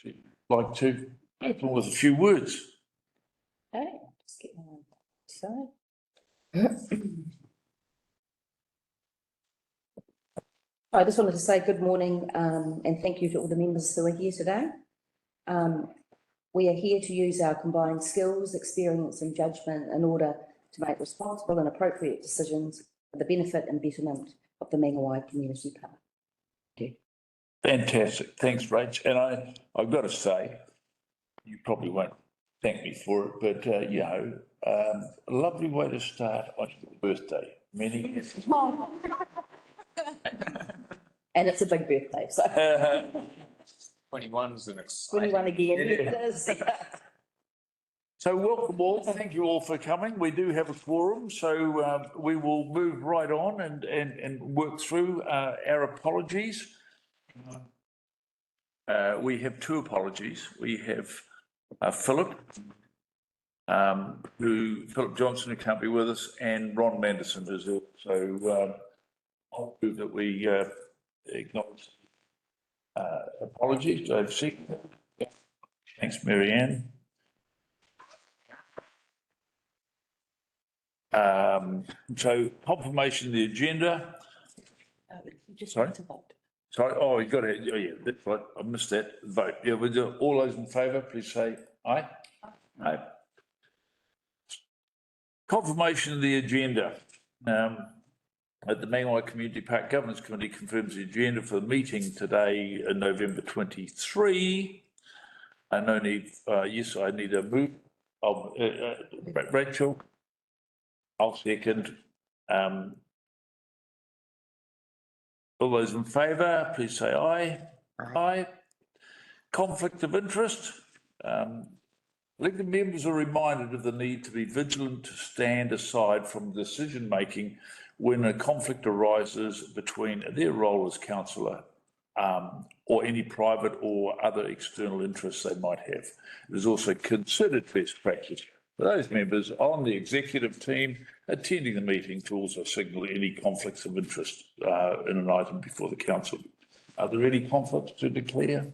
She'd like to open with a few words. Okay, just get my side. I just wanted to say good morning and thank you to all the members who are here today. We are here to use our combined skills, experience and judgment in order to make responsible and appropriate decisions for the benefit and betterment of the Mangawhai Community Park. Thank you. Fantastic. Thanks, Rach. And I've got to say, you probably won't thank me for it, but, a lovely way to start on your birthday. Many years. And it's a big birthday, so 21's an exciting. 21 again. It is. So welcome all. Thank you all for coming. We do have a quorum, so we will move right on and work through our apologies. We have two apologies. We have Philip Johnson, who can't be with us, and Ron Manderson, who's ill. So I'll move that we acknowledge apologies. Do I have a second? Thanks, Marianne. So confirmation of the agenda. Sorry? Sorry, oh, you got it. Oh, yeah, that's right. I missed that vote. Yeah, we do. All those in favour, please say aye. Aye. Confirmation of the agenda. At the Mangawhai Community Park Governance Committee confirms the agenda for the meeting today in November 23. I need a move of Rachel. I'll second. All those in favour, please say aye. Aye. Conflict of interest. Elected members are reminded of the need to be vigilant to stand aside from decision making when a conflict arises between their role as councillor or any private or other external interests they might have. It is also considered best practice for those members on the executive team attending the meeting to also signal any conflicts of interest in an item before the council. Are there any conflicts to declare?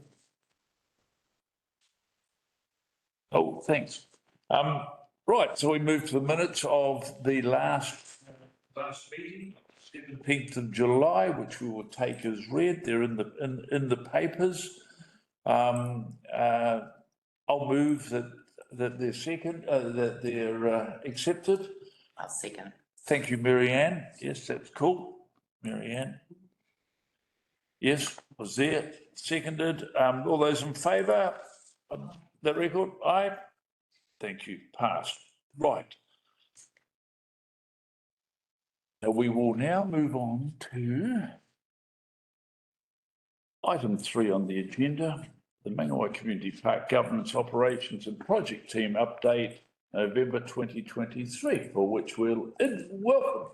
Oh, thanks. Right, so we move to the minutes of the last meeting, 17th of July, which we will take as read. They're in the papers. I'll move that they're accepted. I'll second. Thank you, Marianne. Yes, that's cool. Marianne. Yes, was there. Seconded. All those in favour of that record? Aye. Thank you. Passed. Right. Now we will now move on to item 3 on the agenda, the Mangawhai Community Park Governance Operations and Project Team Update, November 2023, for which we'll welcome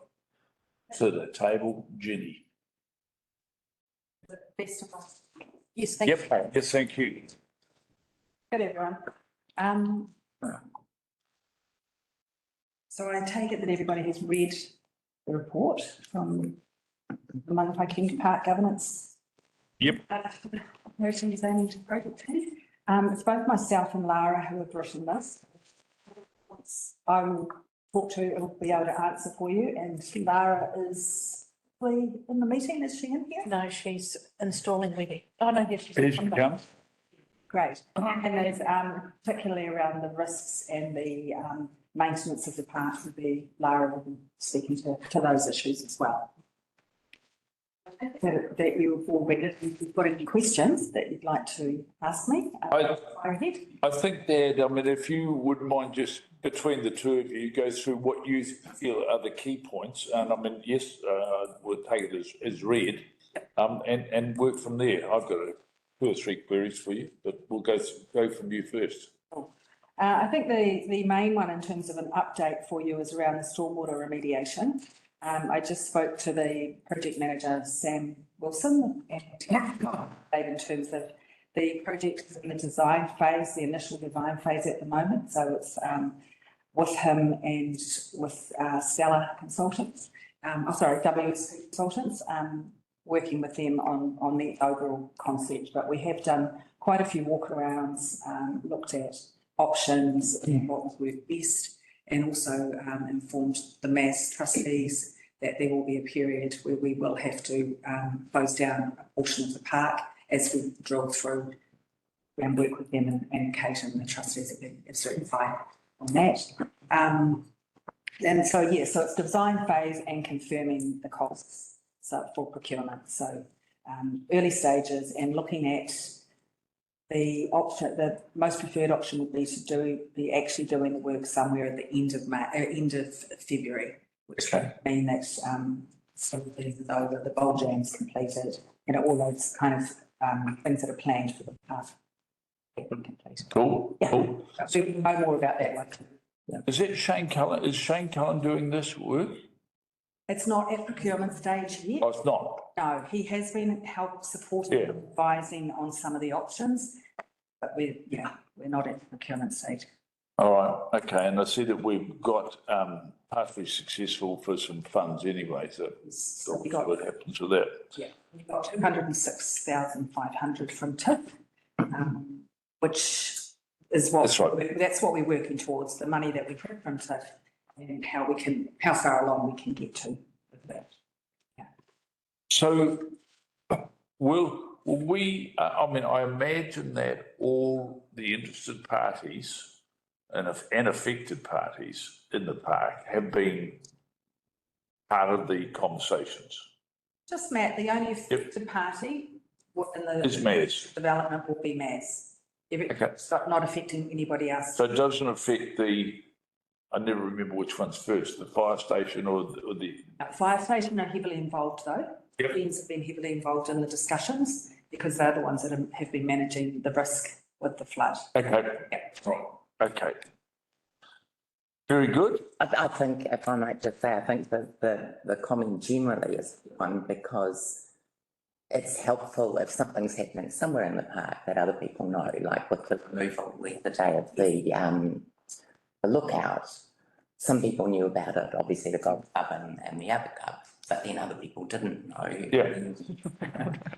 to the table, Jenny. Best of us. Yes, thank you. Yes, thank you. Good, everyone. So I take it that everybody has read the report from the Mangawhai Community Park Governance. Yep. Operations and Project Team. It's both myself and Lara who have written this. I will talk to, it'll be able to answer for you, and Lara is in the meeting. Is she in here? No, she's installing Webby. Oh, no, yes, she's Here she comes. Great. And there's particularly around the risks and the maintenance of the park, would be Lara will be speaking to those issues as well. That you've all read it. If you've got any questions that you'd like to ask me, go ahead. I think that, I mean, if you wouldn't mind just between the two of you, go through what you feel are the key points. And I mean, yes, we'll take it as read and work from there. I've got 2 or 3 queries for you, but we'll go from you first. I think the main one in terms of an update for you is around the stormwater remediation. I just spoke to the project manager, Sam Wilson, and in terms of the project is in the design phase, the initial design phase at the moment. So it's with him and with Stella Consultants, WS Consultants. working with them on the overall concept, but we have done quite a few walkarounds, looked at options and what would work best, and also informed the MAS trustees that there will be a period where we will have to close down a portion of the park as we drill through and work with them, and Kate and the trustees have been absolutely fine on that. And so, yeah, so it's design phase and confirming the costs for procurement. So early stages and looking at the option, the most preferred option would be actually doing the work somewhere at the end of February, which would mean that some of things is over, the bowl jam's completed, and all those kind of things that are planned for the park have been completed. Cool, Yeah. cool. So we know more about that one. Yeah. Is Shane Cullen doing this work? It's not at procurement stage yet. Oh, it's not. No, he has been supporting, advising on some of the options, but we're not at the procurement stage. All right, okay, and I see that we've got partially successful for some funds anyway, so we got what happens with that. Yeah, we got 206,500 from TIP, which is what that's what we're working towards, the money that we get from TIP and how far along we can get to with that. Yeah. So will we, I mean, I imagine that all the interested parties and affected parties in the park have been part of the conversations. Just Matt, the only affected party in the development will be MAS. It's not affecting anybody else. So it doesn't affect I never remember which one's first, the fire station or the... Fire station are heavily involved though. Yep. Friends have been heavily involved in the discussions because they're the ones that have been managing the risk with the flood. Okay. Yep. Right. Okay. Very good. I think, if I might just say, I think the comment generally is one, because it's helpful if something's happening somewhere in the park that other people know, like with the removal the day of the lookout. Some people knew about it, obviously the golf club and the other club, but then other people didn't know. Yeah.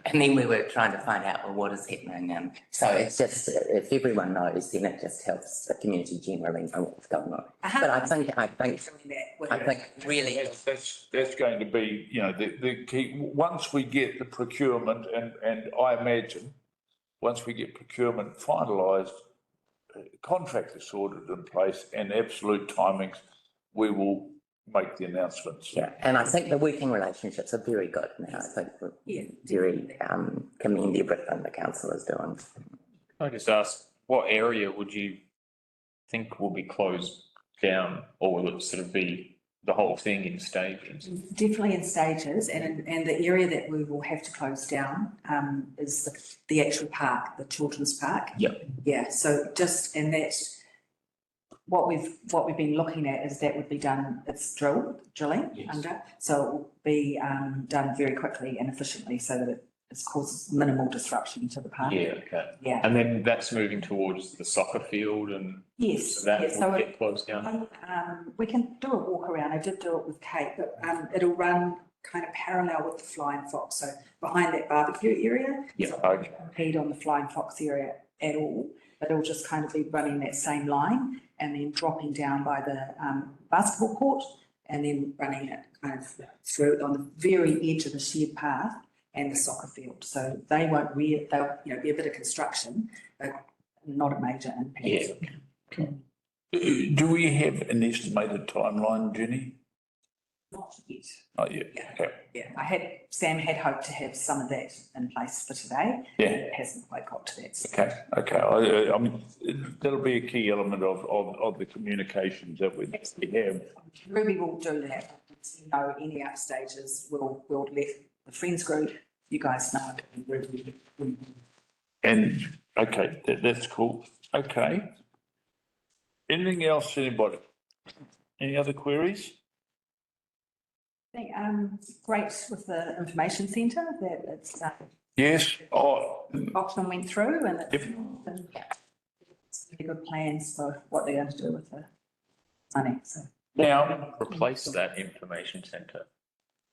And then we were trying to find out, well, what is happening? And so it's just, if everyone knows, then it just helps the community generally know what's going on. But I think really that's going to be, you know, the key. Once we get the procurement, and I imagine once we get procurement finalised, contracts sorted in place and absolute timings, we will make the announcements. Yeah, and I think the working relationships are very good now. I think we're very commend everything the council is doing. I just ask, what area would you think will be closed down, or will it sort of be the whole thing in stages? Definitely in stages, and the area that we will have to close down is the actual park, the children's park. Yep. Yeah. So and that's what we've been looking at is that would be done. It's drilling under, so it will be done very quickly and efficiently, so that it causes minimal disruption to the park. Yeah. Okay. Yeah. And then that's moving towards the soccer field, and yes, so that yes. will get closed down. We can do a walk around. I did do it with Kate, but it'll run kind of parallel with the Flying Fox. So behind that barbecue area, Yeah. so it won't compete on the Flying Fox area at all, but it'll just kind of be running that same line and then dropping down by the basketball court and then running it kind of through on the very edge of the shared path and the soccer field. So they won't they'll be a bit of construction, but not a major impact. Yeah. Do we have an estimated timeline, Jenny? Not yet. Not yet. Yeah. Okay. Yeah, Sam had hoped to have some of that in place for today. Yeah. It hasn't quite got to that stage. Okay. I mean, that'll be a key element of the communications that we have. Ruby will do that. You know, any out stages, we'll let the friends group, you guys know. And okay, that's cool. Okay. Anything else, anybody? Any other queries? I think great with the information centre that it's Yes. Oh, Oxman went through and Yep. it's really good plans for what they're going to do with the money. So now, Replace that information centre.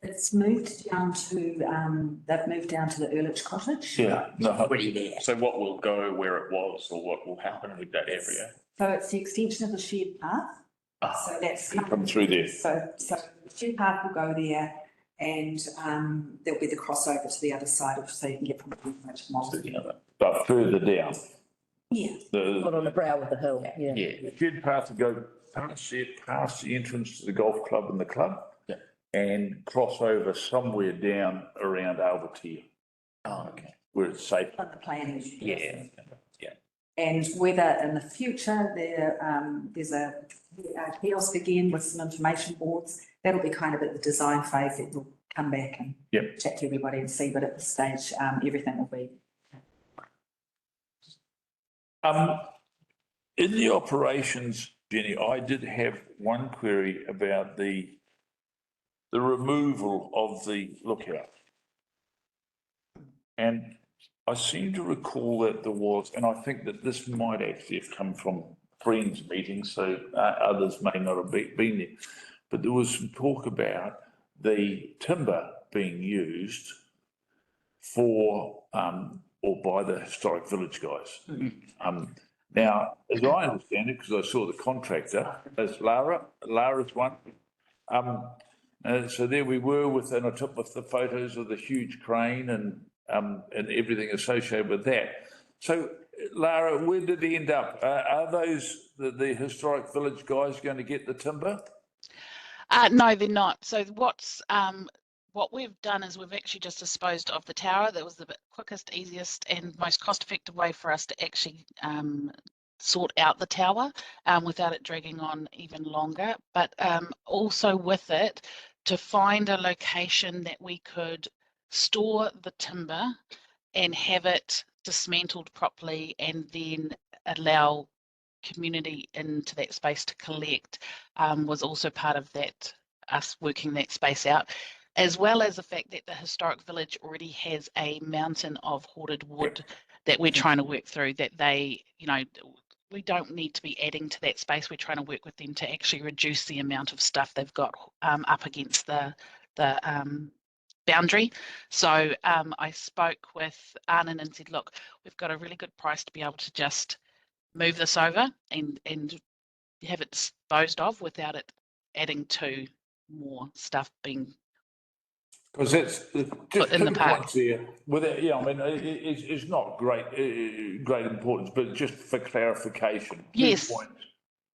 It's moved down to, they've moved down to the Ehrlich Cottage. Yeah, no, Already there. So what will go where it was, or what will happen with that area? So it's the extension of the shared path. So that's. come through there. So the shared path will go there and, there'll be the crossover to the other side of, so you can get from much more. But further down, Yeah. Not on the brow of the hill, yeah. the shared path will go past the entrance to the golf club and the club. Yeah. And cross over somewhere down around Albertia, Oh, okay. where it's safe. On the planning. Yeah. And whether in the future there's a kiosk again with some information boards, that'll be kind of at the design phase that we'll come back and Yep. chat to everybody and see, but at this stage, everything will be. In the operations, Jenny, I did have one query about the removal of the lookout. And I seem to recall that there was, and I think that this might actually have come from Friends meetings, so others may not have been there. But there was some talk about the timber being used for, or by the Historic Village guys. Now, as I understand it, because I saw the contractor, as Lara's one, so there we were with, and I took with the photos of the huge crane and everything associated with that. So, Lara, where did he end up? Are those the Historic Village guys going to get the timber? No, they're not. So what we've done is we've actually just disposed of the tower. That was the quickest, easiest, and most cost-effective way for us to actually sort out the tower without it dragging on even longer. But also with it, to find a location that we could store the timber and have it dismantled properly, and then allow community into that space to collect, was also part of that, us working that space out, as well as the fact that the Historic Village already has a mountain of hoarded wood that we're trying to work through, that they, we don't need to be adding to that space. We're trying to work with them to actually reduce the amount of stuff they've got up against the boundary. So I spoke with Arnon and said, look, we've got a really good price to be able to just move this over and have it disposed of without it adding to more stuff being Because that's just in the 2 park. points there. With it, yeah, I mean, it's not great importance, but just for clarification. 2 Yes. points.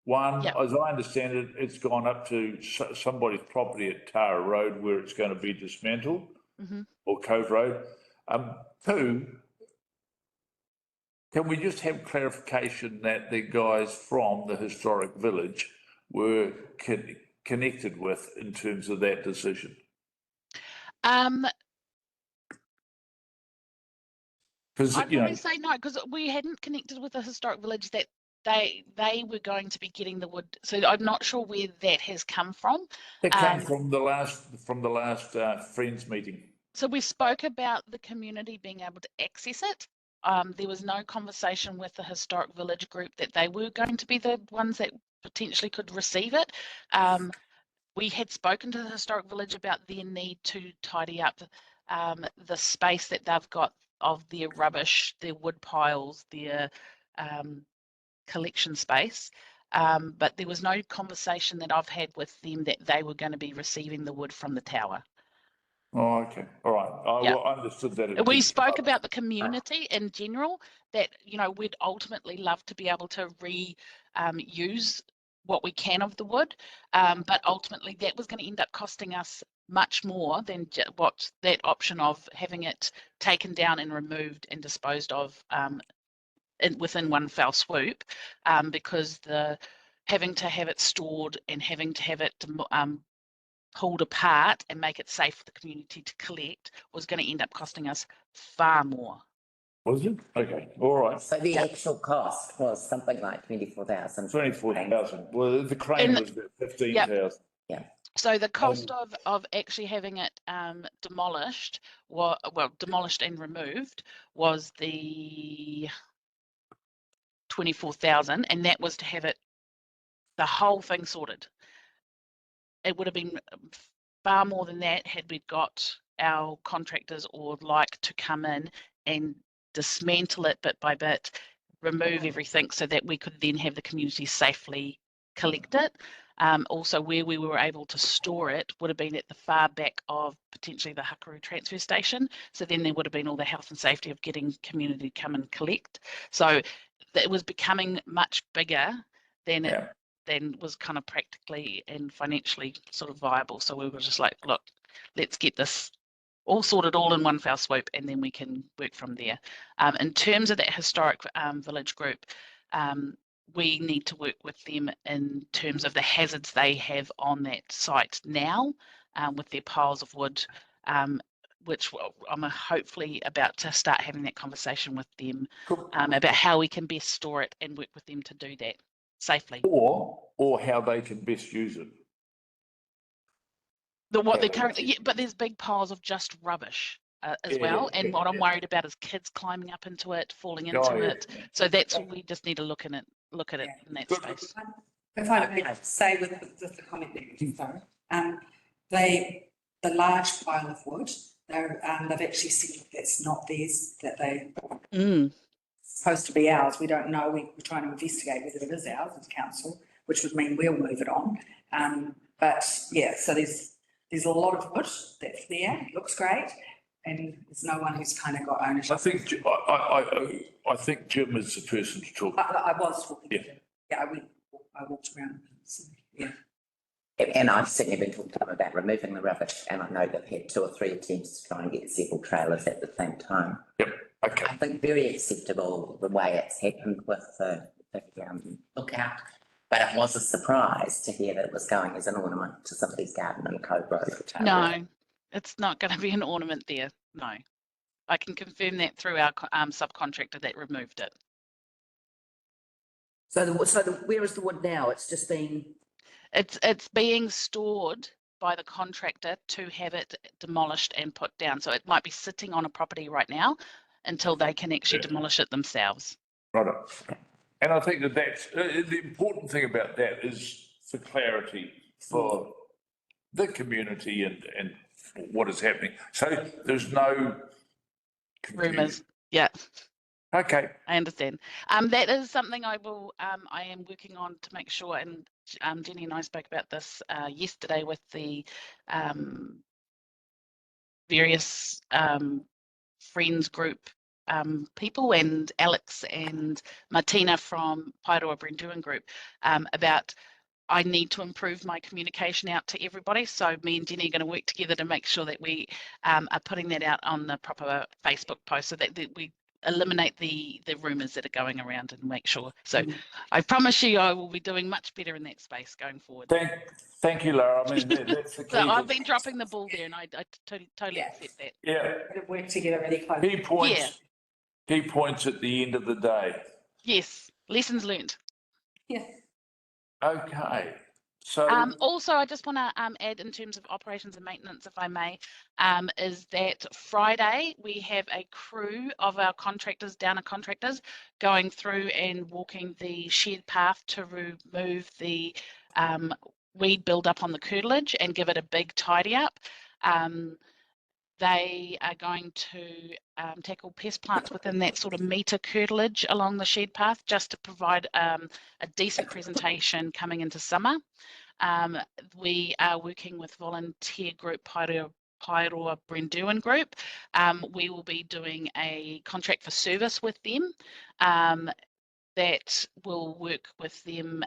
One, Yep. as I understand it, it's gone up to somebody's property at Tara Road where it's going to be dismantled, or Cove Road. 2, can we just have clarification that the guys from the Historic Village were connected with in terms of that decision? Because, I'd probably say no, because we hadn't connected with the Historic Village that they were going to be getting the wood. So I'm not sure where that has come from. it came from the last Friends meeting. So we spoke about the community being able to access it. There was no conversation with the Historic Village group that they were going to be the ones that potentially could receive it. We had spoken to the Historic Village about their need to tidy up the space that they've got of their rubbish, their wood piles, their collection space. But there was no conversation that I've had with them that they were going to be receiving the wood from the tower. Oh, okay. All right. I understood that. We spoke about the community in general, that, we'd ultimately love to be able to use what we can of the wood. But ultimately that was going to end up costing us much more than what that option of having it taken down and removed and disposed of within one fell swoop, because having to have it stored and having to have it pulled apart and make it safe for the community to collect was going to end up costing us far more. Was it? Okay. All right. So the actual cost was something like 24,000. 24,000. Well, the crane was about 15,000. Yeah. So the cost of actually having it demolished, demolished and removed, was the 24,000, and that was to have the whole thing sorted. It would have been far more than that had we got our contractors or like to come in and dismantle it bit by bit, remove everything so that we could then have the community safely collect it. Also, where we were able to store it would have been at the far back of potentially the Hakaru transfer station. So then there would have been all the health and safety of getting community come and collect. So it was becoming much bigger than it then was kind of practically and financially sort of viable. So we were just like, look, let's get this all sorted all in one fell swoop, and then we can work from there. In terms of that historic village group, we need to work with them in terms of the hazards they have on that site now, with their piles of wood, which I'm hopefully about to start having that conversation with them about how we can best store it and work with them to do that safely. Or how they can best use it. What they're currently, but there's big piles of just rubbish as well. And what I'm worried about is kids climbing up into it, falling into it. So that's what we just need to look at it in that space. If I may say with the comment that you the large pile of wood, they've actually said that's not theirs, that they supposed to be ours. We don't know. We're trying to investigate whether it is ours as council, which would mean we'll move it on. But yeah, so there's a lot of wood that's there. It looks great, and there's no one who's kind of got ownership. I think Jim is the person to talk. I was talking to him. Yeah, I walked around. So, yeah. And I've certainly been talking to them about removing the rubbish, and I know they've had 2 or 3 attempts to try and get several trailers at the same time. Yep. Okay. I think very acceptable the way it's happened with the lookout, but it was a surprise to hear that it was going as an ornament to somebody's garden in Cove Road. No, it's not going to be an ornament there. No, I can confirm that through our subcontractor that removed it. So where is the wood now? It's just been. It's being stored by the contractor to have it demolished and put down. So it might be sitting on a property right now until they can actually demolish it themselves. Right. And I think that's the important thing about that is for clarity for the community and what is happening. So there's no confusion. Rumours. Yeah. Okay. I understand. That is something I am working on to make sure, and Jenny and I spoke about this yesterday with the various friends group people and Alex and Martina from Paeroa Brenduan group about I need to improve my communication out to everybody. So me and Jenny are going to work together to make sure that we are putting that out on the proper Facebook post so that we eliminate the rumours that are going around and make sure. So I promise you I will be doing much better in that space going forward. Thank you, Lara. I mean, that's the key. So I've been dropping the ball there and I totally accept that. Yeah. Work together really closely. Key points at the end of the day. Yes, lessons learned. Yeah. Okay. So also, I just want to add in terms of operations and maintenance, if I may, is that Friday we have a crew of our contractors, Downer contractors, going through and walking the shared path to remove the weed build-up on the curtilage and give it a big tidy up. They are going to tackle pest plants within that sort of metre curtilage along the shed path just to provide a decent presentation coming into summer. We are working with volunteer group Paeroa Brenduan group. We will be doing a contract for service with them that will work with them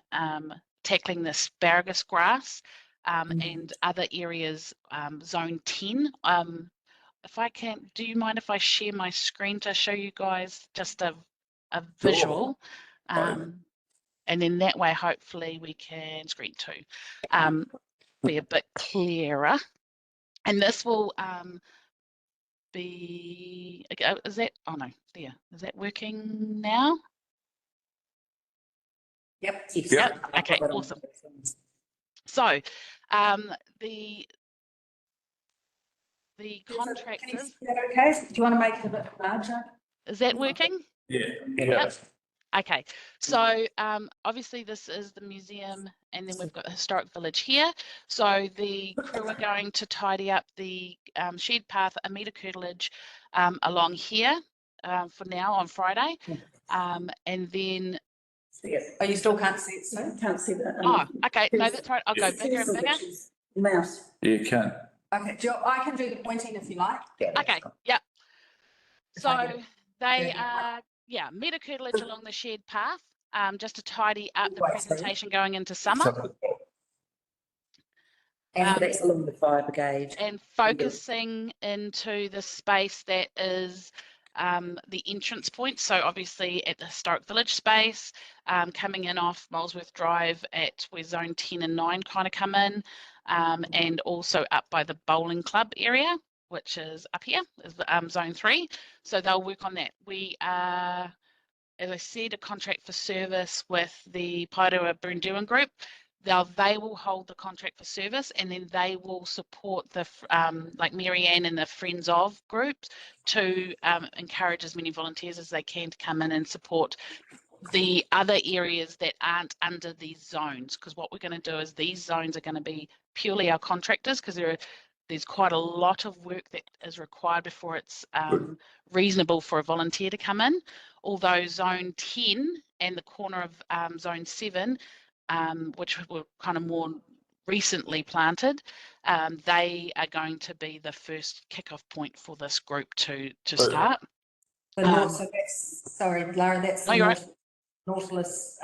tackling the asparagus grass and other areas, zone 10. If I can, do you mind if I share my screen to show you guys just a visual? And then that way, hopefully we can screen too, be a bit clearer. And this will be, is that, oh no, there, is that working now? Yep. Yep. Okay, awesome. So the contractors. Is that okay? Do you want to make it a bit larger? Is that working? yeah. Yep. Okay, so obviously this is the museum and then we've got the historic village here. So the crew are going to tidy up the shared path, a metre curtilage along here for now on Friday. And then, Oh, you still can't see it, so? Can't see that. oh, okay, no, that's right. I'll go bigger and bigger. Mouse. Yeah, you can. Okay, I can do the pointing if you like. Yeah, that's Okay, fine. yep. If I So get they curvy. are, yeah, metre curtilage along the shared path, just to tidy up the Right, presentation going into summer. And that's along the fire brigade. And focusing into the space that is the entrance point. So obviously at the historic village space, coming in off Molesworth Drive at where zone 10 and 9 kind of come in, and also up by the bowling club area, which is up here, is zone 3. So they'll work on that. We are, as I said, a contract for service with the Pairua Burunduan group. They will hold the contract for service, and then they will support the like Marianne and the Friends of groups to encourage as many volunteers as they can to come in and support the other areas that aren't under these zones. Because what we're going to do is these zones are going to be purely our contractors, because there's quite a lot of work that is required before it's reasonable for a volunteer to come in. Although zone 10 and the corner of zone 7, which were kind of more recently planted, they are going to be the first kickoff point for this group to start. The north, so that's, sorry, Lara, that's No, the you're right. Nautilus,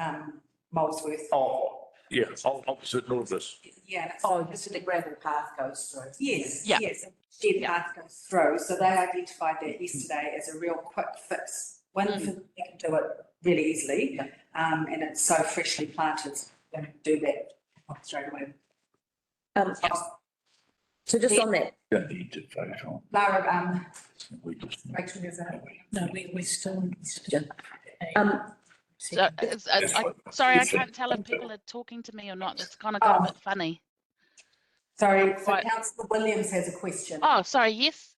Molesworth. Oh, yeah, opposite Northwest. Yeah. That's, Oh, just the gravel path goes through. yes, Yeah. yes, shared path goes through. So they identified that yesterday as a real quick fix. One thing they can do it really easily, and it's so freshly planted. They can do that straight away. So just on that, Don't need to vote on. Lara, We just. Rachel, is that? no, we still. So, sorry, I can't tell if people are talking to me or not. It's kind of got a bit funny. Sorry, so Right. Councillor Williams has a question. Oh, sorry, yes.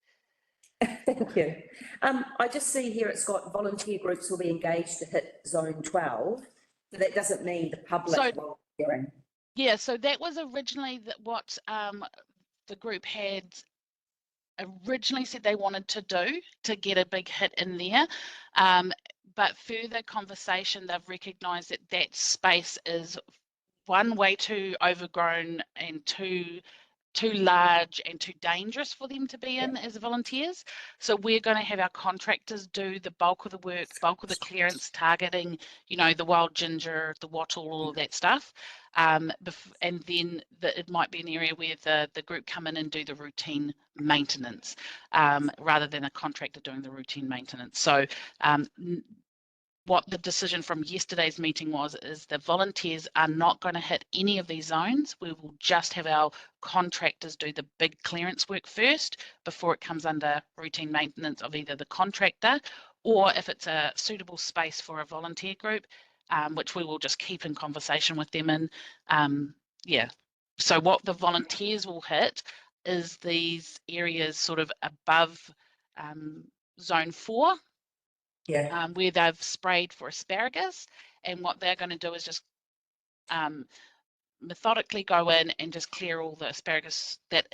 Thank you. I just see here it's got volunteer groups will be engaged to hit zone 12. So that doesn't mean the public So- volunteering. Yeah, so that was originally what the group had originally said they wanted to do to get a big hit in there. But further conversation, they've recognised that that space is one, way too overgrown and too large and too dangerous for them to be in as volunteers. So we're going to have our contractors do the bulk of the work, bulk of the clearance, targeting, the wild ginger, the wattle, all of that stuff. And then it might be an area where the group come in and do the routine maintenance, rather than a contractor doing the routine maintenance. So what the decision from yesterday's meeting is the volunteers are not going to hit any of these zones. We will just have our contractors do the big clearance work first before it comes under routine maintenance of either the contractor, or if it's a suitable space for a volunteer group, which we will just keep in conversation with them in. Yeah. So what the volunteers will hit is these areas sort of above zone 4. Yeah. Where they've sprayed for asparagus, and what they're going to do is just methodically go in and just clear all the asparagus that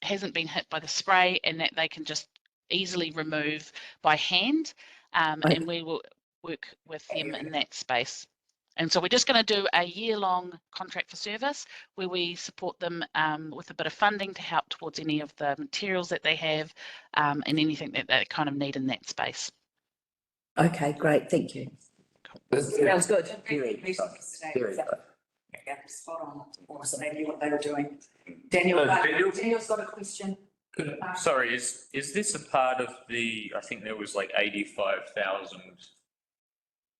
hasn't been hit by the spray, and that they can just easily remove by hand, and we will work with them in that space. And so we're just going to do a year-long contract for service where we support them with a bit of funding to help towards any of the materials that they have, and anything that they kind of need in that space. Okay, great, thank you. Sounds good. Very good. Very good. Yeah, spot on. Awesome. They knew what they were doing. Daniel, Daniel's got a question. Sorry, is this a part of the, I think there was like 85,000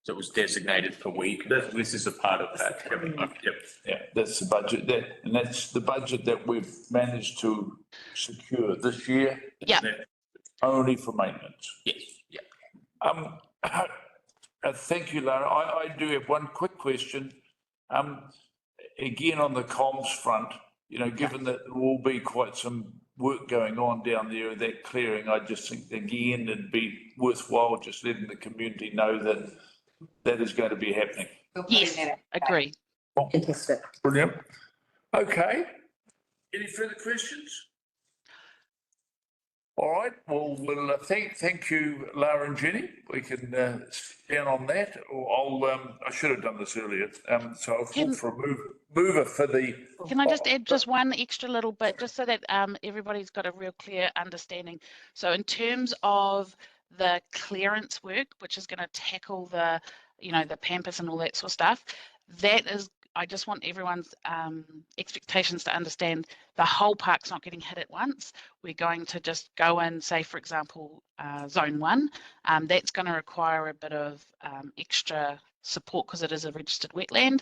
that was designated per week? This is a part of that. Yep. Yeah, that's the budget and that's the budget that we've managed to secure this year. Yeah. Only for maintenance. Yes, yeah. Thank you, Lara. I do have one quick question. Again, on the comms front, given that there will be quite some work going on down there, that clearing, I just think again, it'd be worthwhile just letting the community know that that is going to be happening. We'll put in Yes, that. agree. Fantastic. Brilliant. Okay. Any further questions? All right. Well, we'll thank you, Lara and Jenny. We can sit down on that. Or I should have done this earlier. So I'll call for a mover for the. Can I just add just one extra little bit, just so that everybody's got a real clear understanding? So in terms of the clearance work, which is going to tackle the, the pampas and all that sort of stuff, that is, I just want everyone's expectations to understand the whole park's not getting hit at once. We're going to just go in, say, for example, zone 1. That's going to require a bit of extra support because it is a registered wetland,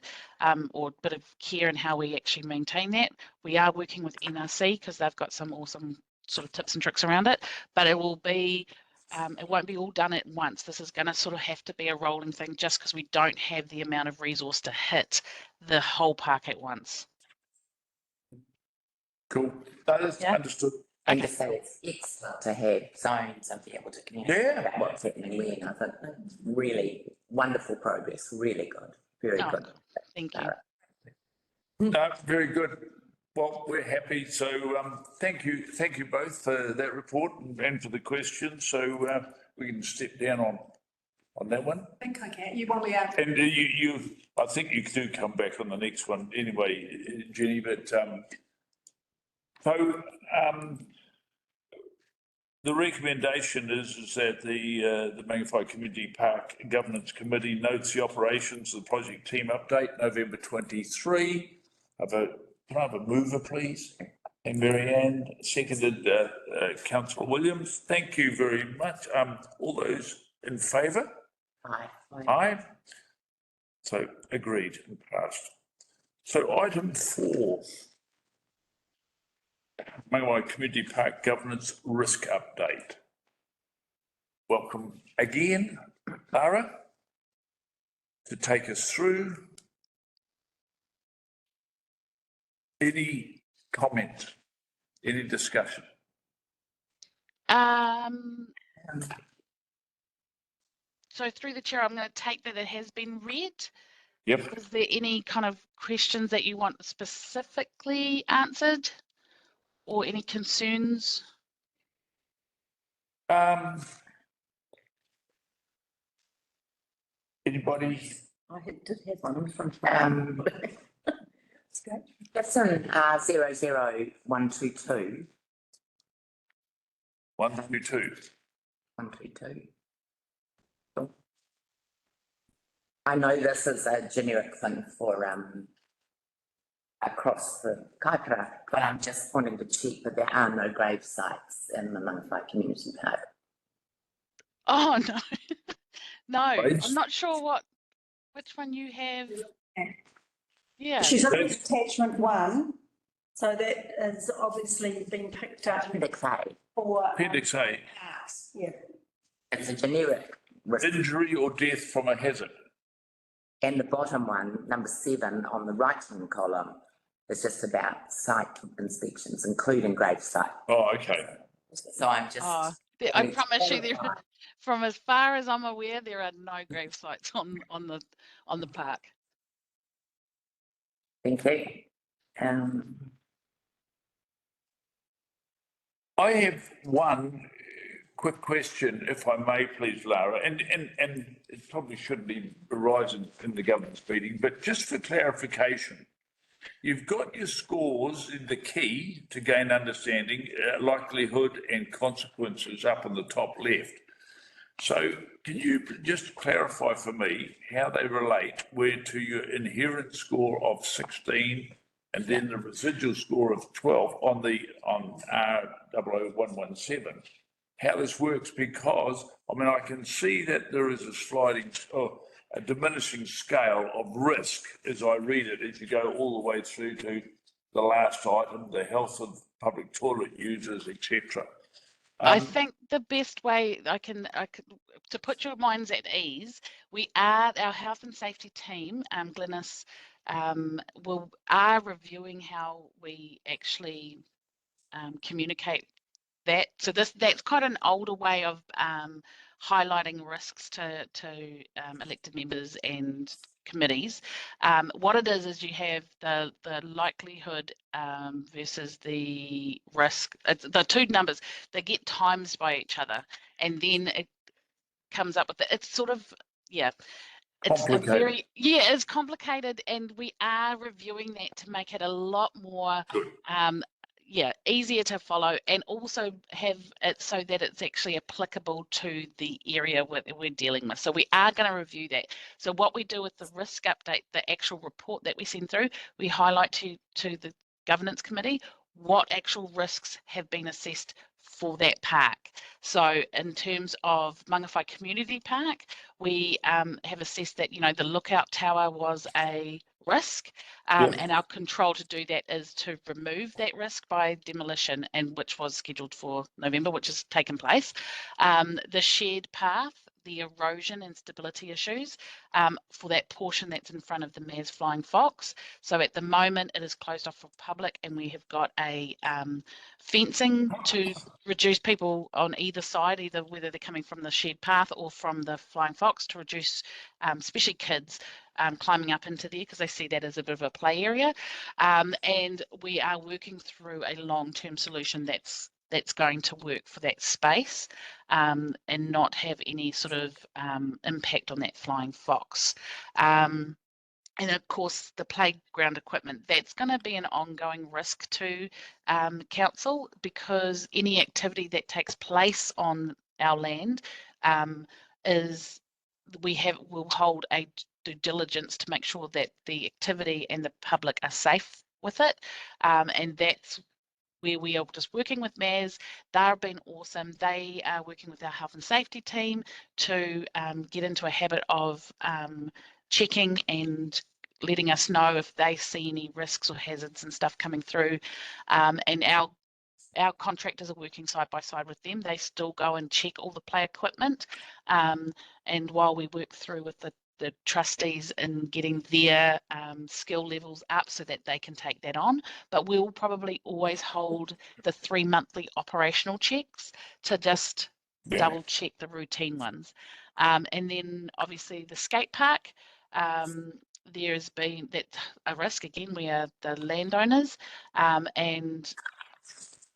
or a bit of care in how we actually maintain that. We are working with NRC because they've got some awesome sort of tips and tricks around it, but it will be, it won't be all done at once. This is going to sort of have to be a rolling thing just because we don't have the amount of resource to hit the whole park at once. Cool. That is understood. And to say it's excellent to have zones and be able to communicate about what's happening where. And I think that's really wonderful progress, really good, very good. Thank you. No, very good. Well, we're happy. So thank you both for that report and for the questions. So we can step down on that one. I think I can. You want me out? And I think you do come back on the next one anyway, Jenny. But the recommendation is that the Mangawhai Community Park Governance Committee notes the operations of the project team update November 23. Can I have a mover, please? And Mary-Ann, seconded Councillor Williams. Thank you very much. All those in favour? Aye. Aye. So agreed and passed. So item 4. Mangawhai Community Park Governance Risk Update. Welcome again, Lara, to take us through. Any comment, any discussion? So through the chair, I'm going to take that it has been read. Yep. Is there any kind of questions that you want specifically answered or any concerns? Anybody? I did have one in front of me. That's in 00122. 122. 122. Cool. I know this is a generic thing for across the Kaipara, but I'm just wanting to check that there are no grave sites in the Mangawhai Community Park. Oh, no. No, Right. I'm not sure which one you have. Yeah. She's on attachment 1, so that has obviously been picked up Appendix A. for. Appendix A. Parks, yeah. It's a generic risk. Injury or death from a hazard. And the bottom one, number 7 on the right-hand column, is just about site inspections, including grave site. Oh, okay. So I'm just. I promise you, from as far as I'm aware, there are no grave sites on the park. Thank you. I have one quick question, if I may, please, Lara, and it probably shouldn't be arising in the governance meeting, but just for clarification, you've got your scores in the key to gain understanding, likelihood and consequences up on the top left. So can you just clarify for me how they relate to your inherent score of 16 and then the residual score of 12 on R00117? How this works, because I can see that there is a sliding or a diminishing scale of risk as I read it, as you go all the way through to the last item, the health of public toilet users, etc. I think the best way I could to put your minds at ease, our health and safety team, Glynis, are reviewing how we actually communicate that. So that's quite an older way of highlighting risks to elected members and committees. What it is you have the likelihood versus the risk. It's the two numbers, they get times by each other, and then it comes up with it. It's sort of, yeah, it's Complicated. it's complicated, and we are reviewing that to make it a lot more easier to follow, and also have it so that it's actually applicable to the area we're dealing with. So we are going to review that. So what we do with the risk update, the actual report that we send through, we highlight to the governance committee what actual risks have been assessed for that park. So in terms of Mangawhai Community Park, we have assessed that, the lookout tower was a risk, and our control to do that is to remove that risk by demolition, and which was scheduled for November, which has taken place. The shared path, the erosion and stability issues for that portion that's in front of the Mayor's Flying Fox. So at the moment it is closed off for public, and we have got a fencing to reduce people on either side, either whether they're coming from the shared path or from the Flying Fox, to reduce especially kids climbing up into there, because they see that as a bit of a play area. And we are working through a long-term solution that's going to work for that space, and not have any sort of impact on that Flying Fox. And of course, the playground equipment, that's going to be an ongoing risk to council, because any activity that takes place on our land will hold a due diligence to make sure that the activity and the public are safe with it. And that's where we are just working with mayors. They've been awesome. They are working with our health and safety team to get into a habit of checking and letting us know if they see any risks or hazards and stuff coming through. And our contractors are working side by side with them. They still go and check all the play equipment. And while we work through with the trustees in getting their skill levels up so that they can take that on, but we'll probably always hold the 3 monthly operational checks to just double check the routine ones. And then obviously the skate park, there has been that a risk. Again, we are the landowners, and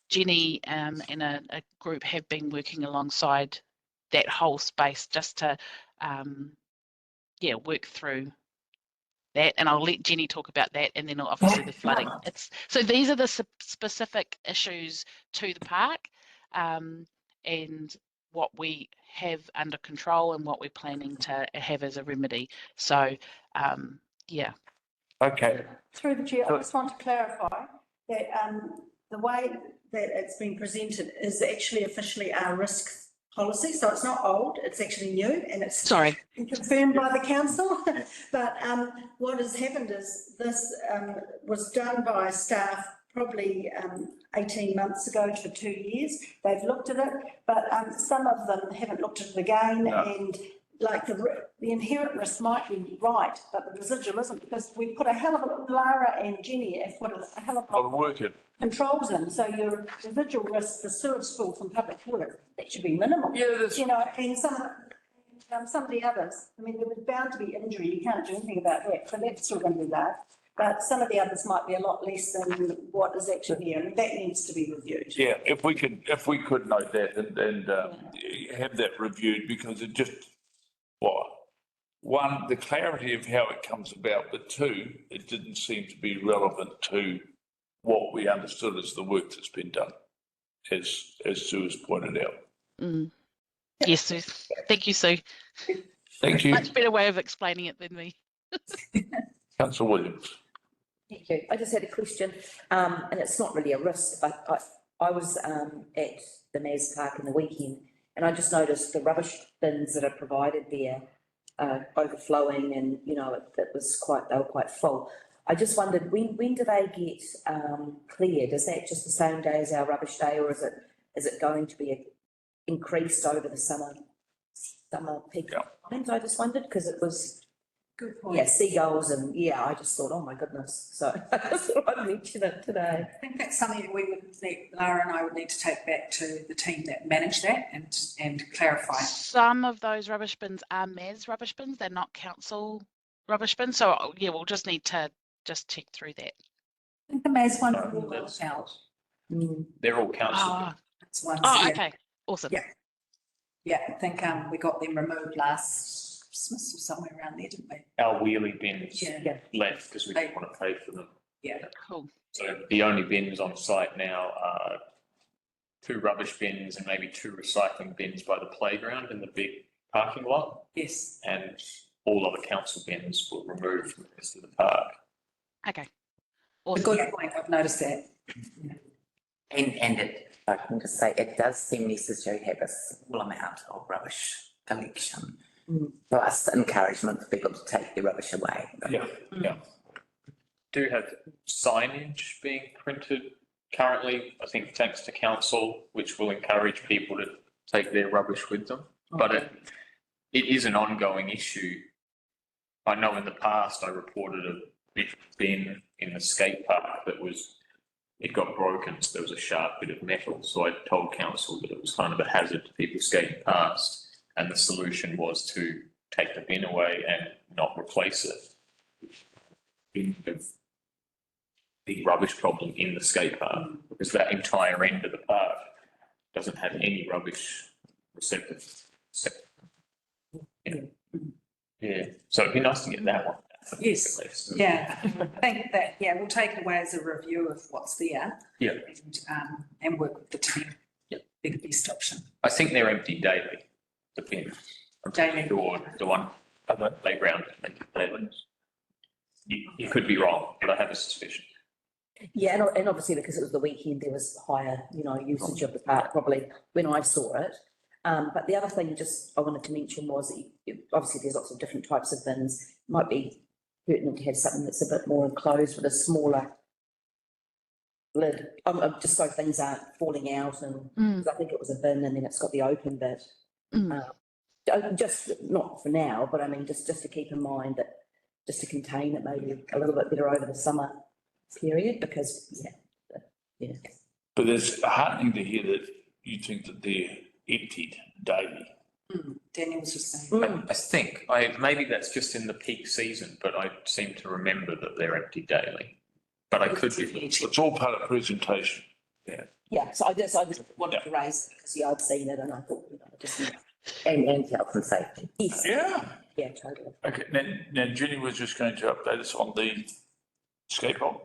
Jenny and a group have been working alongside that whole space just to work through that, and I'll let Jenny talk about that, and then obviously the flooding. So these are the specific issues to the park, and what we have under control and what we're planning to have as a remedy. So Okay. Through the chair, I just want to clarify that the way that it's been presented is actually officially our risk policy. So it's not old, it's actually new, and it's confirmed by the council. But what has happened is this was done by staff probably 18 months ago to 2 years. They've looked at it, but some of them haven't looked at it again. No. And like the inherent risk might be right, but the residual isn't, because we put a hell of a, Lara and Jenny have put a hell of a lot of work in. Controls in, so your residual risk for sewage spill from public work, that should be minimal. Yeah, that's... and some of the others, I mean, there was bound to be injury, you can't do anything about that, so that's still going to be there. But some of the others might be a lot less than what is actually here, and that needs to be reviewed. Yeah, if we could note that and have that reviewed, because it just, one, the clarity of how it comes about, but two, it didn't seem to be relevant to what we understood as the work that's been done, as Sue has pointed out. Mm. Yes, Sue. Thank you, Sue. Thank you. Much better way of explaining it than me. Councillor Williams. Thank you. I just had a question, and it's not really a risk, but I was at the Mayor's Park in the weekend, and I just noticed the rubbish bins that are provided there overflowing, and they were quite full. I just wondered, when do they get cleared? Is that just the same day as our rubbish day, or is it going to be increased over the summer peak times? I just wondered, because it was Good point. Yeah, seagulls and, yeah, I just thought, oh my goodness, so I just thought I'd mention it today. I think that's something we would need, Lara and I would need to take back to the team that manage that and clarify. Some of those rubbish bins are MES rubbish bins, they're not council rubbish bins, so yeah, we'll just need to just check through that. I think the Maze one will work out. They're all council. Oh, That's one. oh, okay, awesome. Yeah. Yeah, I think we got them removed last Christmas or somewhere around there, didn't we? Our wheelie bins Yeah. left because we didn't want to pay for them. Yeah. Cool. So the only bins on site now are 2 rubbish bins and maybe 2 recycling bins by the playground in the big parking lot. Yes. And all other council bins were removed from the rest of the park. Okay. A Awesome. good point, I've noticed that. And it, I can just say, it does seem necessary to have a small amount of rubbish collection. Plus encouragement for people to take their rubbish away. Yeah. Do have signage being printed currently, I think thanks to council, which will encourage people to take their rubbish with them. But it is an ongoing issue. I know in the past I reported a big bin in the skate park that it got broken, so there was a sharp bit of metal. So I told council that it was kind of a hazard to people skating past, and the solution was to take the bin away and not replace it. The rubbish problem in the skate park, because that entire end of the park doesn't have any rubbish receptacles. Yeah, so it'd be nice to get that one. Yes, at least. yeah, I think that, yeah, we'll take it away as a review of what's there. Yeah. And work with the team. Yeah. Be the best option. I think they're empty daily, the bins. I'm Daily. sure the one at the playground, daily. You could be wrong, but I have a suspicion. Yeah, and obviously because it was the weekend, there was higher, usage of the park probably when I saw it. But the other thing I wanted to mention was that obviously there's lots of different types of bins. Might be pertinent to have something that's a bit more enclosed with a smaller lid, just so things aren't falling out. And 'cause I think it was a bin and then it's got the open bit. Just not for now, but I mean, just to keep in mind that just to contain it maybe a little bit better over the summer period, because yeah. But it's heartening to hear that you think that they're emptied daily. Daniel was just saying. I think, maybe that's just in the peak season, but I seem to remember that they're empty daily. But I could be. It's all part of presentation. Yeah, so I just wanted to raise, because I'd seen it and I thought, just. And health and safety. Yes, Yeah. totally. Okay, now Jenny was just going to update us on the skate park.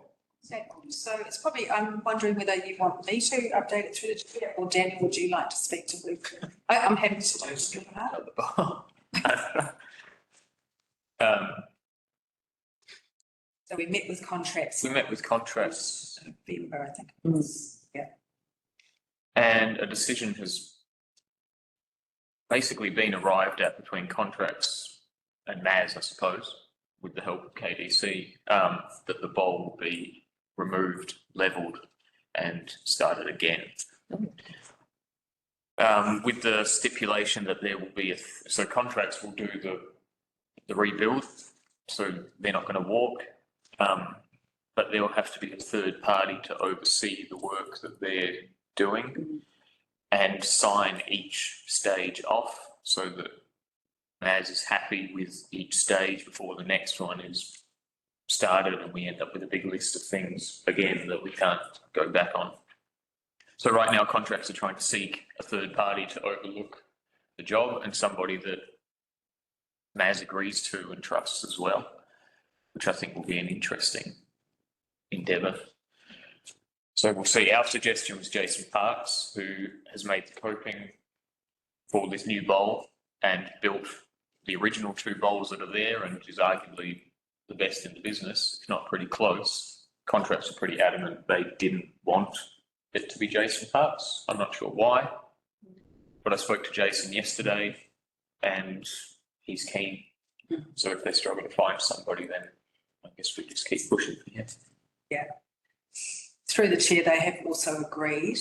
So it's probably, I'm wondering whether you want me to update it through the chair, or Daniel, would you like to speak to Luke? I'm happy to do that. So we met with contracts. We met with contracts. November, I think it was, yeah. And a decision has basically been arrived at between contracts and MAS, I suppose, with the help of KDC, that the bowl will be removed, levelled and started again. With the stipulation that there will be, so contracts will do the rebuild, so they're not going to walk, but there will have to be a third party to oversee the work that they're doing and sign each stage off so that MAS is happy with each stage before the next one is started and we end up with a big list of things again that we can't go back on. So right now contracts are trying to seek a third party to overlook the job and somebody that MAS agrees to and trusts as well, which I think will be an interesting endeavour. So we'll see. Our suggestion was Jason Parks, who has made the coping for this new bowl and built the original 2 bowls that are there and is arguably the best in the business, if not pretty close. Contracts are pretty adamant they didn't want it to be Jason Parks. I'm not sure why, but I spoke to Jason yesterday and he's keen. So if they struggle to find somebody, then I guess we just keep pushing for him. Yeah. Through the chair, they have also agreed,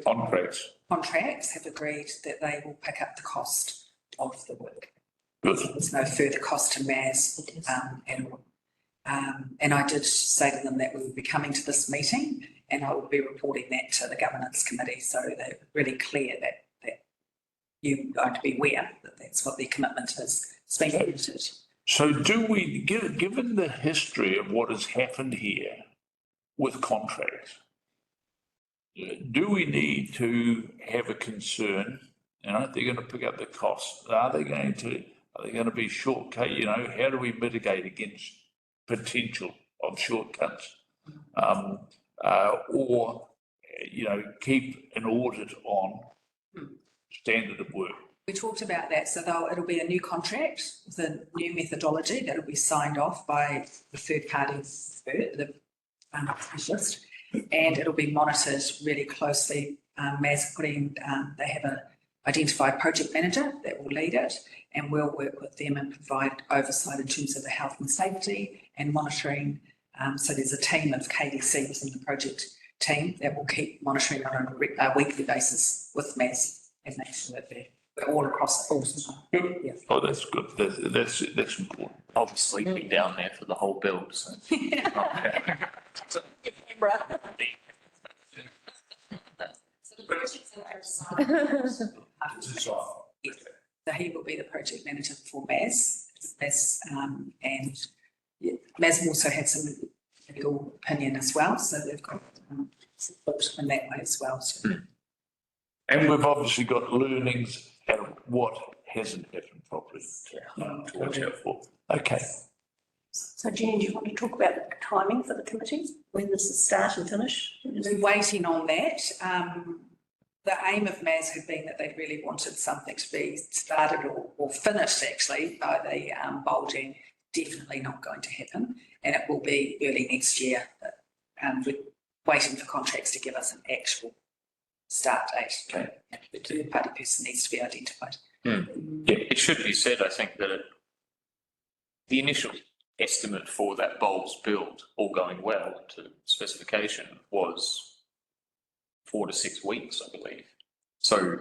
Contracts. contracts have agreed that they will pick up the cost of the work. Good. There's no further cost to MAS at all. And I did say to them that we would be coming to this meeting and I will be reporting that to the governance committee, so they're really clear that you're going to be aware that that's what their commitment is. It's been committed. So do we, given the history of what has happened here with contracts, do we need to have a concern? You know, they're going to pick up the costs. Are they going to be shortcut? You know, how do we mitigate against potential of shortcuts? Or, you know, keep an audit on standard of work. We talked about that, so it'll be a new contract with a new methodology that'll be signed off by the third party, the specialist, and it'll be monitored really closely. MAS putting, they have an identified project manager that will lead it, and we'll work with them and provide oversight in terms of the health and safety and monitoring. So there's a team of KDC within the project team that will keep monitoring on a weekly basis with MAS and make sure that we're all across the board. Yeah. Oh, that's good. That's important. Obviously be down there for the whole build, so. So he will be the project manager for MAS, and MAS also had some legal opinion as well, so they've got support in that way as well. So. And we've obviously got learnings out of what hasn't happened properly to watch out for. Okay. So Jen, do you want to talk about the timing for the committee, when this is start and finish? We're waiting on that. The aim of MAS had been that they really wanted something to be started or finished actually by the bulging. Definitely not going to happen, and it will be early next year. But, we're waiting for contracts to give us an actual start date. Okay. The third party person needs to be identified. Yeah, it should be said, I think, that the initial estimate for that bulbs build, all going well to specification, was 4 to 6 weeks, I believe. So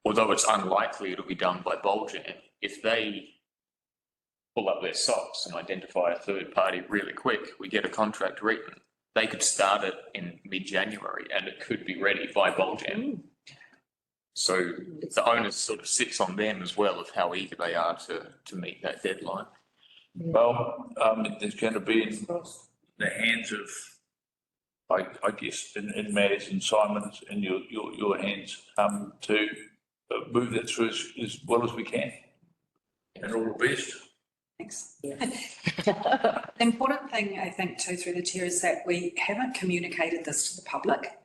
although it's unlikely it'll be done by bulging, if they pull up their socks and identify a third party really quick, we get a contract written, they could start it in mid-January and it could be ready by bulging. So the onus sort of sits on them as well of how eager they are to meet that deadline. Well, there's going to be in the hands of, I guess, in Maddie's and Simon's and your hands to move that through as well as we can. And all the best. Thanks. Yeah. The important thing, I think, too, through the chair, is that we haven't communicated this to the public.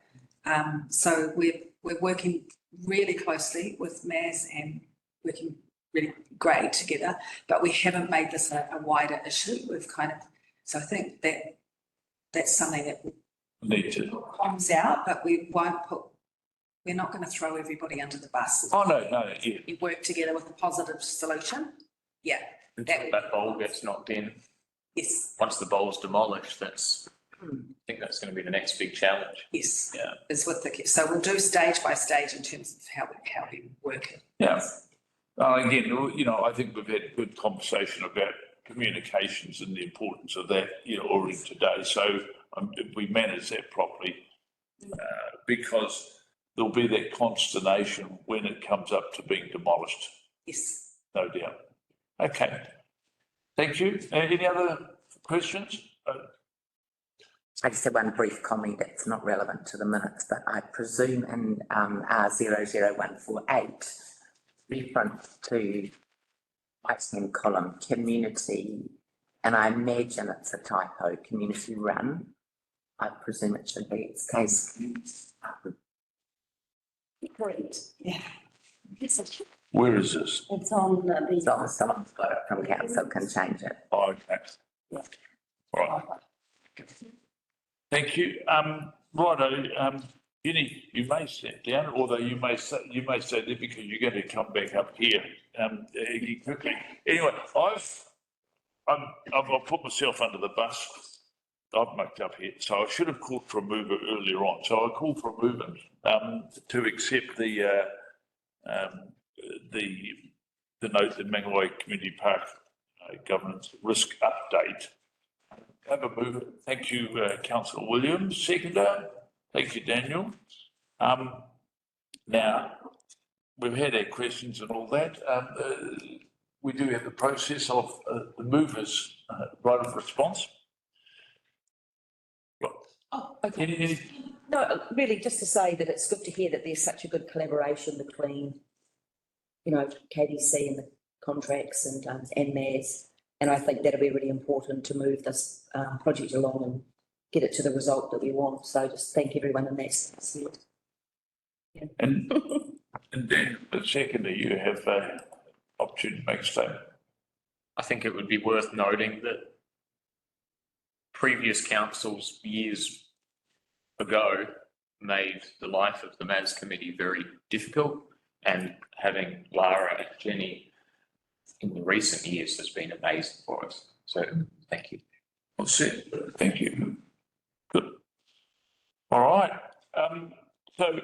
So we're working really closely with MAS and working really great together, but we haven't made this a wider issue. We've kind of, so I think that's something that Need to. comes out, but we won't we're not going to throw everybody under the bus. Oh, no, yeah. We work together with a positive solution. Yeah. That bulb gets knocked in. Yes. Once the bulb's demolished, I think that's going to be the next big challenge. Yes. Yeah. Is with so we'll do stage by stage in terms of how we work it. Yeah. Again, you know, I think we've had good conversation about communications and the importance of that, you know, already today. So if we manage that properly, because there'll be that consternation when it comes up to being demolished. Yes. No doubt. Okay. Thank you. Any other questions? I just have one brief comment. It's not relevant to the minutes, but I presume in R00148, reference to right-hand column, community, and I imagine it's a typo, community run. I presume it should be its case. Great. Yeah. Where is this? It's on the. So someone's got it from council can change it. Oh, okay. All right. Thank you. Righto, Jenny, you may sit down, although you may say that because you're going to come back up here quickly. Anyway, I've put myself under the bus. I've mucked up here, so I should have called for a mover earlier on. So I called for a movement to accept the to note the Mangawhai Community Park governance risk update. Have a move. Thank you, Councillor Williams. Seconder. Thank you, Daniel. Now, we've had our questions and all that. We do have the process of the movers right of response. Oh, okay. Any, No, really, just to say that it's good to hear that there's such a good collaboration between, you know, KDC and the contracts and MAS. And I think that'll be really important to move this project along and get it to the result that we want. So just thank everyone in that sense. Yeah. and then the seconder, you have opportunity to make a statement. I think it would be worth noting that previous councils years ago made the life of the MAS committee very difficult, and having Lara and Jenny in the recent years has been amazing for us. So thank you. That's it. Thank you. Good. All right. So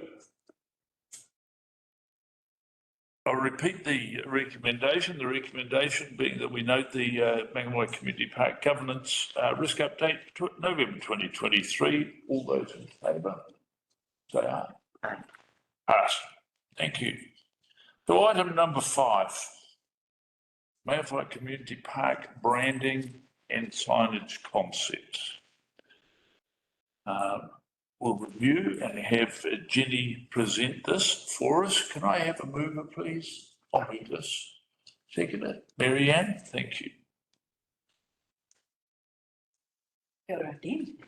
I'll repeat the recommendation. The recommendation being that we note the Mangawhai Community Park governance risk update, November 2023. All those in favour say aye. Aye. Pass. Thank you. So item number 5, Mangawhai Community Park branding and signage concepts. We'll review and have Jenny present this for us. Can I have a mover, please? I'll read this. Seconder, Mary Ann, thank you. Kia ora, Dean.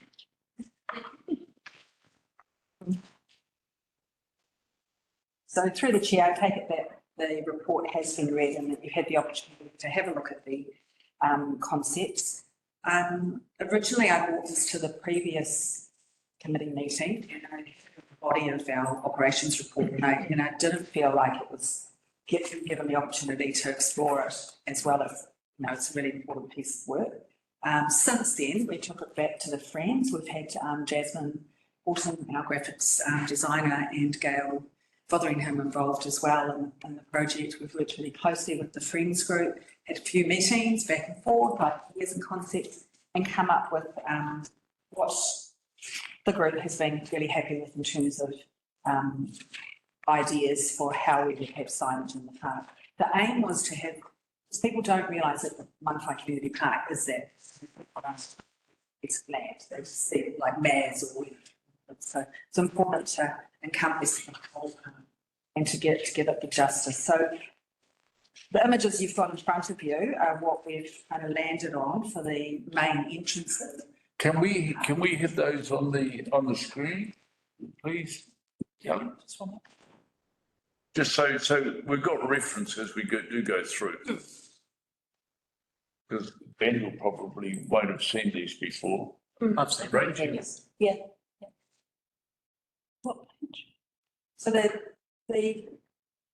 So through the chair, I take it that the report has been read and that you've had the opportunity to have a look at the concepts. Originally, I brought this to the previous committee meeting and I had the body of our operations report and I didn't feel like it was given the opportunity to explore it as well as, you know, it's a really important piece of work. Since then, we took it back to the Friends. We've had Jasmine Horton, our graphics designer, and Gail Fotheringham involved as well in the project. We've worked really closely with the Friends group, had a few meetings back and forth, ideas and concepts, and come up with what the group has been really happy with in terms of ideas for how we would have signage in the park. The aim was to have, because people don't realise that the Mangawhai Community Park is that it's land, they just see it like MAS or whatever. So it's important to encompass the whole park and to give it the justice. So the images you've got in front of you are what we've kind of landed on for the main entrances. Can we hit those on the screen, please? Yeah, just so we've got references we do go through. Because Ben will probably won't have seen these before. I've seen Rachel. Yeah. What page? So the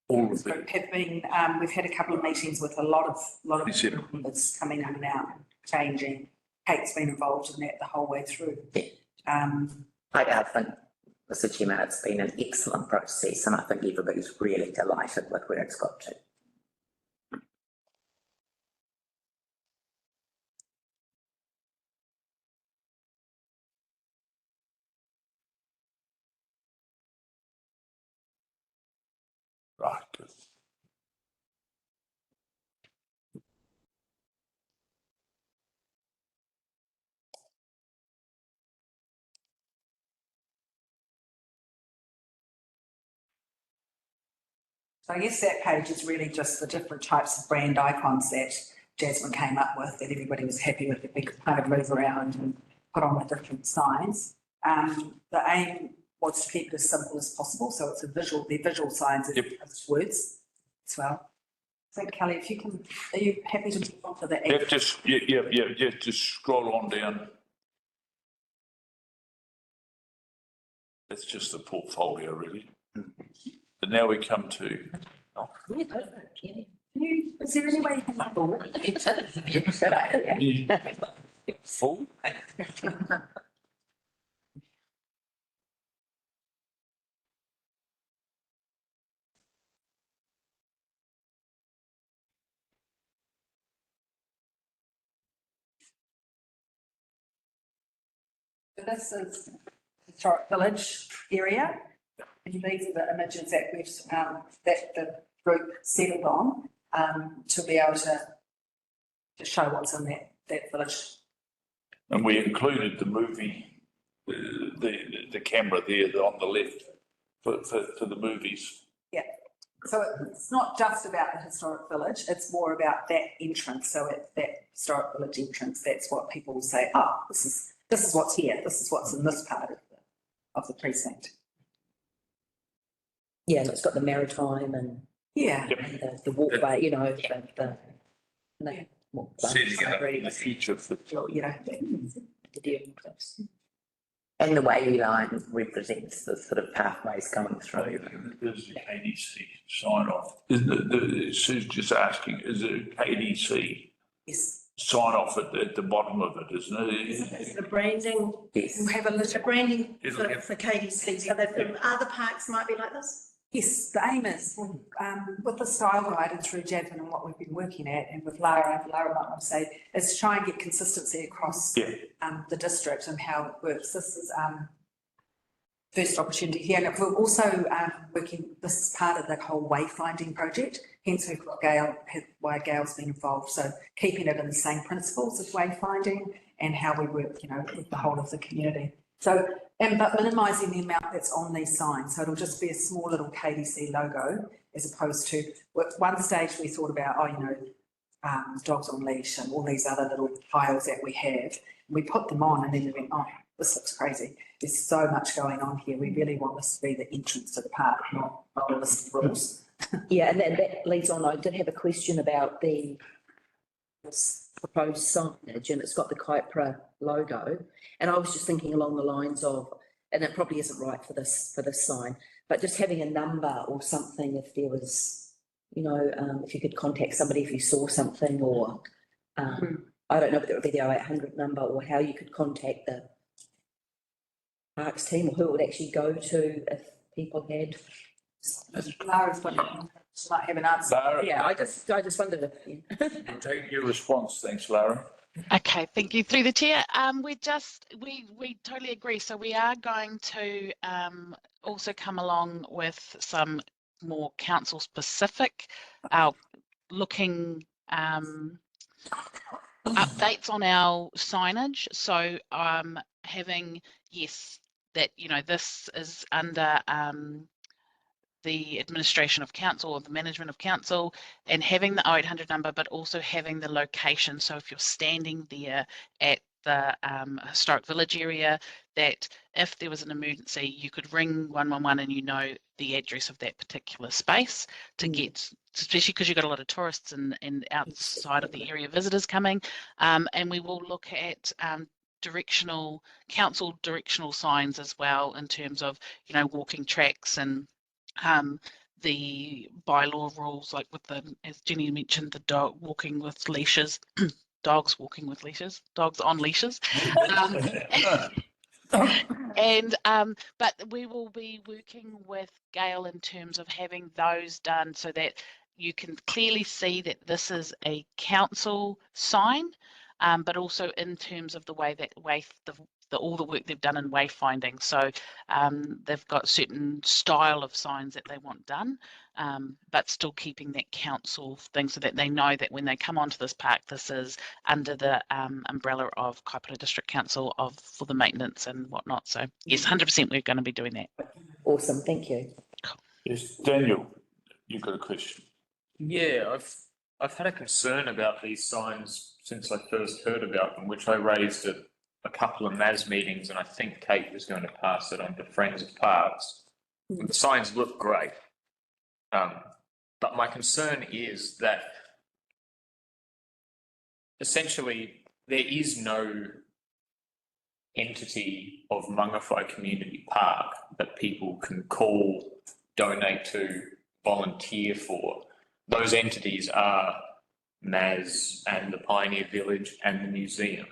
All of them. group have been, we've had a couple of meetings with a lot of Yes, yeah. members coming in and out, changing. Kate's been involved in that the whole way through. I think, Mr Chairman, it's been an excellent process and I think everybody's really delighted with where it's got to. Right, good. So I guess that page is really just the different types of brand icons that Jasmine came up with, that everybody was happy with, that we could kind of move around and put on the different signs. The aim was to keep it as simple as possible, so it's the visual signs as words as well. So Kelly, if you can, are you happy to move on to the? Just scroll on down. That's just the portfolio, really. And now we come to. Yeah, perfect. Yeah. Is there any way you can? Full. So this is historic village area. And these are the images that we've, that the group settled on, to be able to show what's in that village. And we included the movie, the camera there on the left for the movies. Yeah. So it's not just about the historic village, it's more about that entrance. So at that historic village entrance, that's what people will say, oh, this is what's here, this is what's in this part of the precinct. Yeah, and it's got the maritime and Yeah. and the walkway, you know, Yeah. Setting it up in the future for. You know, the deer cliffs. And the wavy line represents the sort of pathways coming through. There's a KDC sign off. Isn't it, Sue's just asking, is it a KDC yes. sign off at the bottom of it, isn't it? It's the branding, Yes. We'll have a the little, branding It'll have- for KDC, so that the other parks might be like this? yes, the aim is, with the style guide and through Jasmine and what we've been working at, and with Lara might want to say, is to try and get consistency across Yeah. the district and how it works. This is first opportunity here, and we're also working, this is part of the whole wayfinding project, hence we've got why Gail's been involved, so keeping it in the same principles of wayfinding and how we work, you know, with the whole of the community. So, but minimising the amount that's on these signs, so it'll just be a small little KDC logo, as opposed to, at one stage we thought about, oh, you know, dogs on leash and all these other little piles that we have. We put them on and then we went, oh, this looks crazy. There's so much going on here. We really want this to be the entrance to the park, not a list of rules. Yeah, and that leads on, I did have a question about this proposed signage, and it's got the Kypra logo. And I was just thinking along the lines of, and it probably isn't right for this sign, but just having a number or something if there was, you know, if you could contact somebody if you saw something, or I don't know if it would be the 0800 number, or how you could contact the parks team, or who it would actually go to if people had. Lara's one, she might have an answer. Lara, Yeah, I just wondered if. we'll take your response. Thanks, Lara. Okay, thank you. Through the chair, we totally agree. So we are going to also come along with some more council specific, looking updates on our signage. So having, yes, that, you know, this is under the administration of council or the management of council, and having the 0800 number, but also having the location. So if you're standing there at the historic village area, that if there was an emergency, you could ring 111 and you know the address of that particular space to get, especially because you've got a lot of tourists and outside of the area visitors coming. And we will look at council directional signs as well, in terms of, you know, walking tracks and the bylaw rules, like with the, as Jenny mentioned, the dog walking with leashes, dogs walking with leashes, dogs on leashes. But we will be working with Gail in terms of having those done so that you can clearly see that this is a council sign, but also in terms of the way that all the work they've done in wayfinding. So they've got certain style of signs that they want done, but still keeping that council thing so that they know that when they come onto this park, this is under the umbrella of Kaipara District Council for the maintenance and whatnot. So yes, 100% we're going to be doing that. Awesome, thank you. Yes, Daniel, you've got a question. Yeah, I've had a concern about these signs since I first heard about them, which I raised at a couple of MAS meetings, and I think Kate was going to pass it on to Friends of Parks. The signs look great, but my concern is that essentially there is no entity of Mangawhai Community Park that people can call, donate to, volunteer for. Those entities are MAS and the Pioneer Village and the museum.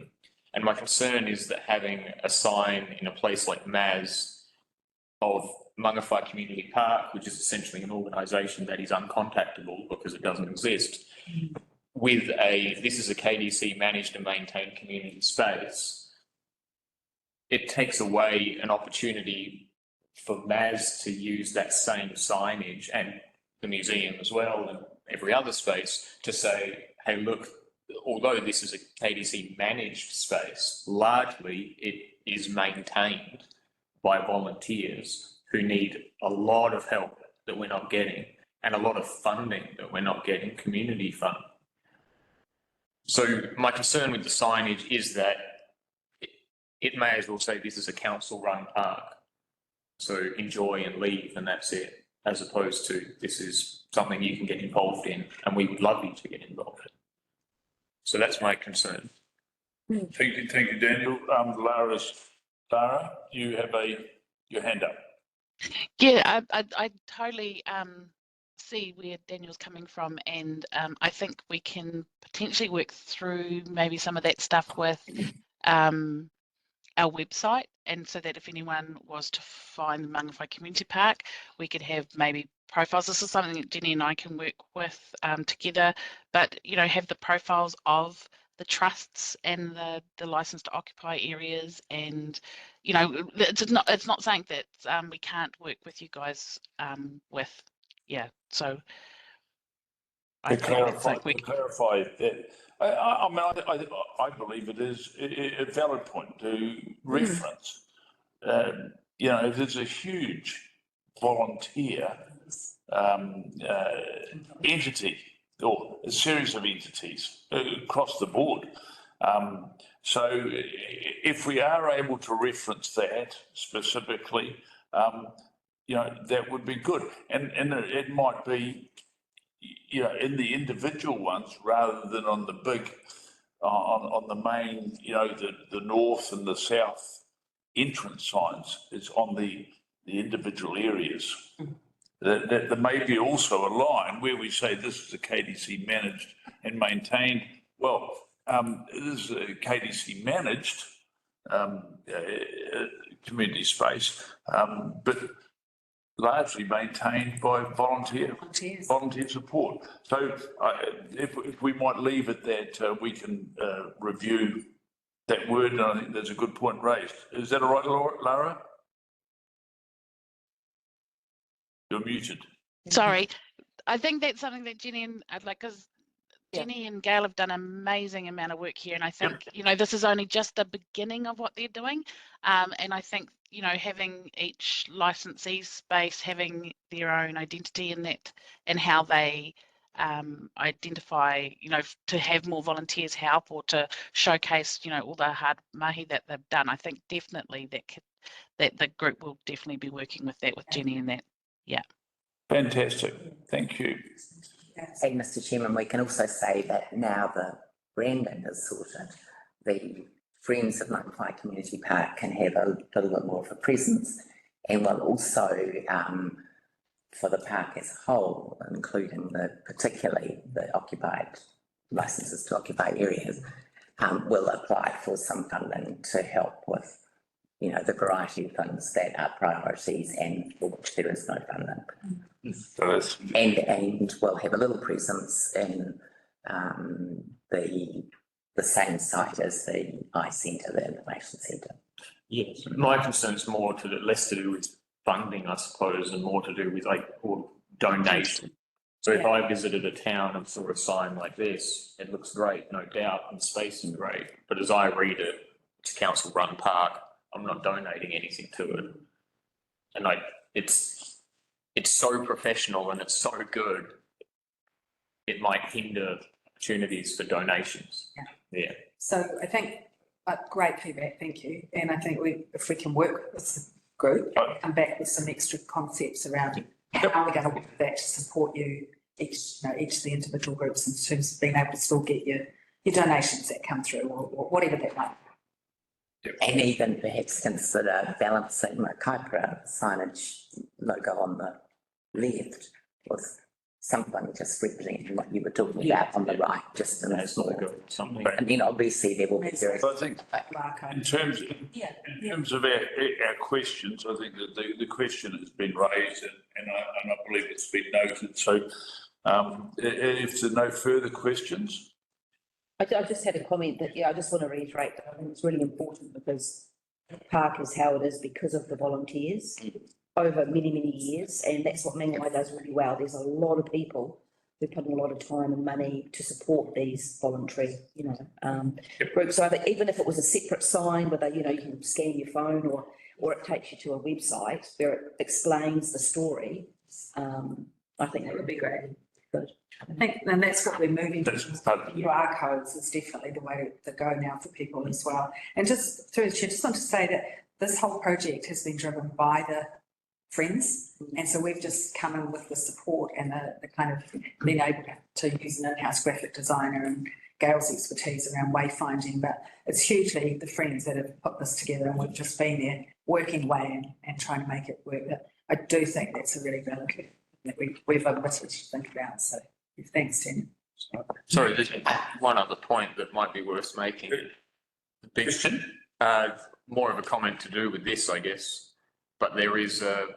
And my concern is that having a sign in a place like MAS of Mangawhai Community Park, which is essentially an organisation that is uncontactable because it doesn't exist, with this is a KDC managed and maintained community space, it takes away an opportunity for MAS to use that same signage and the museum as well and every other space to say, hey, look, although this is a KDC managed space, largely it is maintained by volunteers who need a lot of help that we're not getting and a lot of funding that we're not getting, community funding. So my concern with the signage is that it may as well say this is a council-run park. So enjoy and leave and that's it, as opposed to this is something you can get involved in and we would love you to get involved in. So that's my concern. Thank you, Daniel. Lara, you have your hand up. Yeah, I totally see where Daniel's coming from, and I think we can potentially work through maybe some of that stuff with our website, and so that if anyone was to find the Mangawhai Community Park, we could have maybe profiles. This is something that Jenny and I can work with together, but have the profiles of the trusts and the license to occupy areas, and it's not saying that we can't work with you guys with so I clarify that. I mean, I believe it is a valid point to reference. If there's a huge volunteer entity or a series of entities across the board. So if we are able to reference that specifically, that would be good. And it might be, in the individual ones rather than on the big, on the main, the north and the south entrance signs. It's on the individual areas. There may be also a line where we say this is a KDC managed and maintained. Well, this is a KDC managed community space, but largely maintained by volunteer support. So if we might leave it that we can review that word, and I think there's a good point raised. Is that all right, Lara? You're muted. Sorry, I think that's something that Jenny and because Jenny and Gail have done an amazing amount of work here, and I think this is only just the beginning of what they're doing. And I think having each licensee space having their own identity in that, and how they identify, to have more volunteers help or to showcase, all the hard mahi that they've done. I think definitely that the group will definitely be working with that with Jenny and that. Yeah. Fantastic. Thank you. Hey, Mr. Chairman, we can also say that now the branding is sorted, the Friends of Mangawhai Community Park can have a little bit more of a presence, and will also, for the park as a whole, including particularly the occupied licenses to occupy areas, will apply for some funding to help with, the variety of things that are priorities and for which there is no funding. And we'll have a little presence in the same site as the iCentre, the information centre. Yes, my concern is less to do with funding, I suppose, and more to do with donation. So if I visited a town and saw a sign like this, it looks great, no doubt, and the space is great. But as I read it, it's a council-run park. I'm not donating anything to it, and it's so professional and it's so good. It might hinder opportunities for donations. Yeah. So I think great feedback, thank you. And I think if we can work with the group, come back with some extra concepts around how we're going to work with that to support you each of the individual groups in terms of being able to still get your donations that come through or whatever that might be. And even perhaps consider balancing the Kaipara signage logo on the left with something just representing what you were talking about on the right, just in a small. Something. And then obviously there will be very. I think in terms of our questions, I think that the question has been raised and I believe it's been noted. So if there are no further questions. I just had a comment that, I just want to reiterate that I think it's really important because park is how it is because of the volunteers over many, many years, and that's what Mangawhai does really well. There's a lot of people who put in a lot of time and money to support these voluntary, groups. So I think even if it was a separate sign where they, you can scan your phone or it takes you to a website where it explains the story, I think that would be great. Good. I think, and that's what we're moving to. That's part- QR codes is definitely the way to go now for people as well. And just through the chair, just want to say that this whole project has been driven by the Friends. And so we've just come in with the support and the kind of being able to use an in-house graphic designer and Gail's expertise around wayfinding, but it's hugely the Friends that have put this together, and we've just been there working away and trying to make it work. But I do think that's a really valid that we've omitted to think about. So thanks, Tina. Sorry, there's one other point that might be worth making. Question? More of a comment to do with this, I guess, but there is the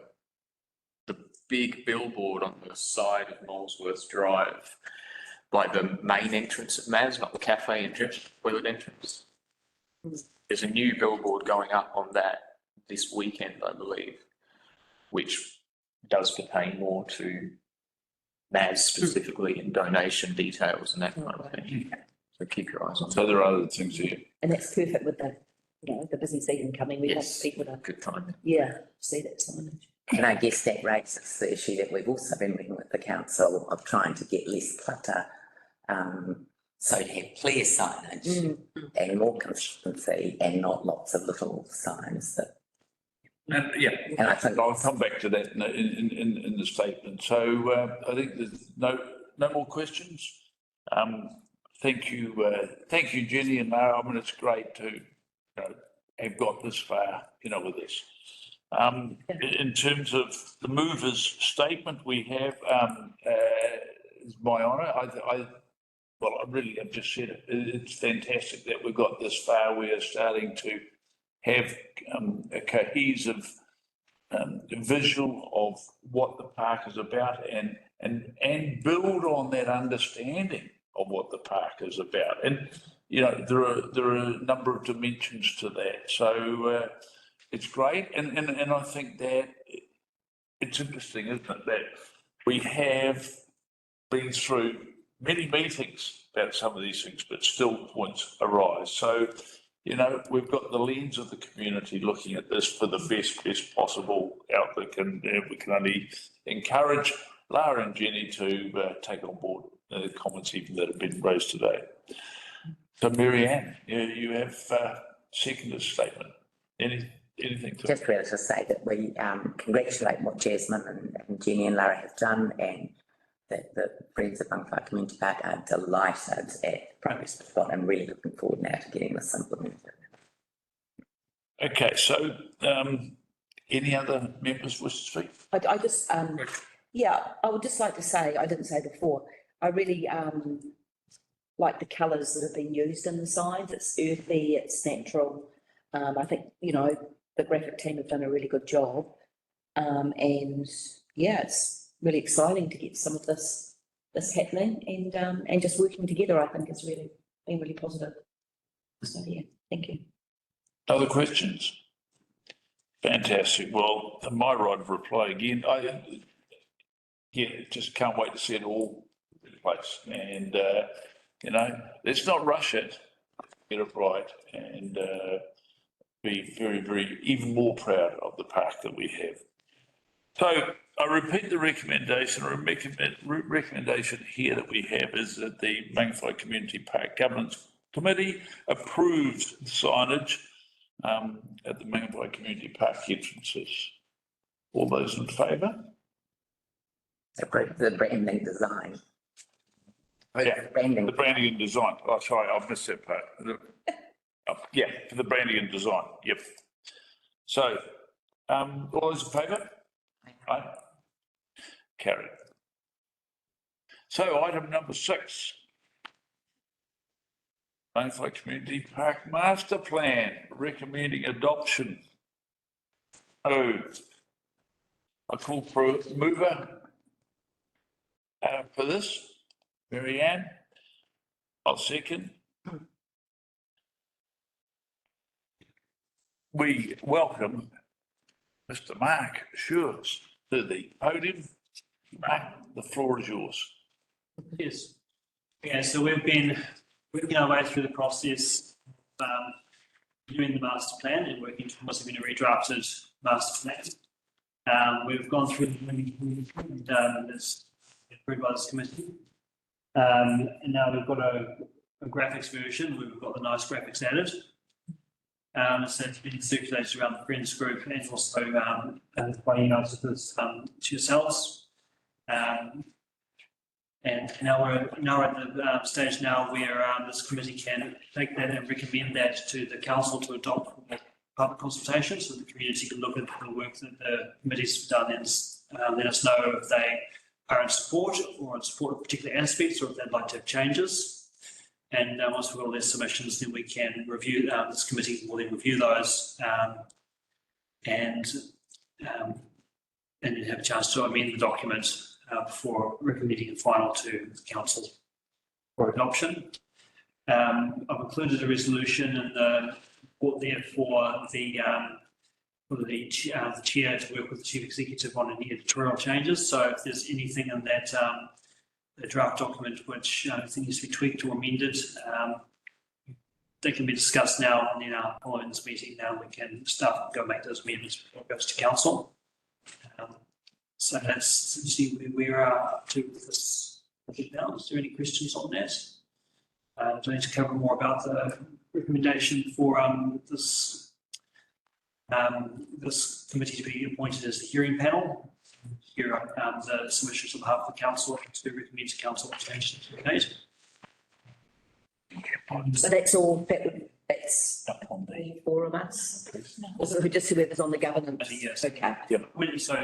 big billboard on the side of Molesworth Drive, like the main entrance of Maz, not the cafe entrance, toilet entrance. There's a new billboard going up on that this weekend, I believe, which does pertain more to Maz specifically and donation details and that kind of thing. So keep your eyes on that. So there are other things here. And that's perfect with the busy season coming. We want Yes, people to, good time. see that signage. And I guess that raises the issue that we've also been working with the council of trying to get less clutter. So to have clear signage and more consistency and not lots of little signs that. And I think I'll come back to that in the statement. So I think there's no more questions. Thank you, Jenny and Lara. I mean, it's great to have got this far, with this. In terms of the movers' statement, we have it's my honour. I really have just said it. It's fantastic that we've got this far. We are starting to have a cohesive visual of what the park is about and build on that understanding of what the park is about. And there are a number of dimensions to that. So it's great, and I think that it's interesting, isn't it, that we have been through many meetings about some of these things, but still points arise. So we've got the lens of the community looking at this for the best possible outlook, and we can only encourage Lara and Jenny to take on board the comments even that have been raised today. So Mary Ann, you have seconded statement. Anything to just really to say that we congratulate what Jasmine and Jenny and Lara have done, and that the Friends of Mangawhai Community Park are delighted at the progress we've got and really looking forward now to getting this implemented. Okay, so any other members wish to speak? I just, I would just like to say, I didn't say before, I really like the colours that have been used in the signs. It's earthy, it's natural. I think, the graphic team have done a really good job. And it's really exciting to get some of this happening and just working together, I think has really been really positive. So thank you. Other questions? Fantastic. Well, my right of reply again, just can't wait to see it all in place. And, let's not rush it, get it right, and be very, very, even more proud of the park that we have. So I repeat the recommendation here that we have is that the Mangawhai Community Park Governance Committee approves signage at the Mangawhai Community Park entrances. All those in favour? The branding design. Yeah, Branding. the branding and design. Oh, sorry, I've missed that part. For the branding and design. Yep. So, all those in favour? Aye. Carried. So item number 6. Mangawhai Community Park Master Plan, recommending adoption. I call for a mover for this. Mary Ann, I'll second. we welcome Mr. Mark Shures to the podium. Mark, the floor is yours. Yes. Okay, so we've been working our way through the process, doing the master plan and working towards having a redrafted master plan. We've gone through the and it's approved by this committee. And now we've got a graphics version. We've got the nice graphics added. So it's been circulated around the friends group and also by emails to yourselves. And now we're at the stage now where this committee can take that and recommend that to the council to adopt for public consultation, so the community can look at the work that the committee's done and let us know if they are in support or in support of particular aspects, or if they'd like to have changes. And once we've got all their submissions, then we can review, this committee will then review those and then have a chance to amend the document before recommending a final to the council for adoption. I've included a resolution in the report there for the chair to work with the chief executive on any editorial changes. So if there's anything in that the draft document which I think needs to be tweaked or amended, they can be discussed now, and then following this meeting now we can start and go make those amendments before it goes to council. So that's essentially where we are up to with this now. Is there any questions on that? Do I need to cover more about the recommendation for this committee to be appointed as the hearing panel? Here are the submissions on behalf of the council to recommend to council changes to be made. So that's all, that's Up on the. four of us? Or so just whoever's on the governance? Yes. Okay. So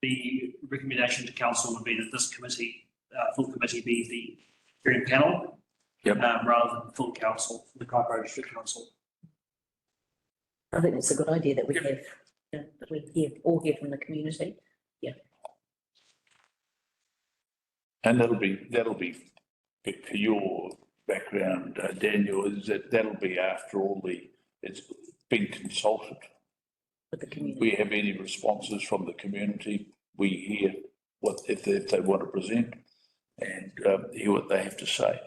the recommendation to council would be that this committee, full committee, be the hearing panel. Yep. Rather than full council, the Kaipara District Council. I think it's a good idea that we have, that we all hear from the community. And that'll be for your background, Daniel, is that'll be after it's been consulted. With the community. We have any responses from the community, we hear if they want to present and hear what they have to say.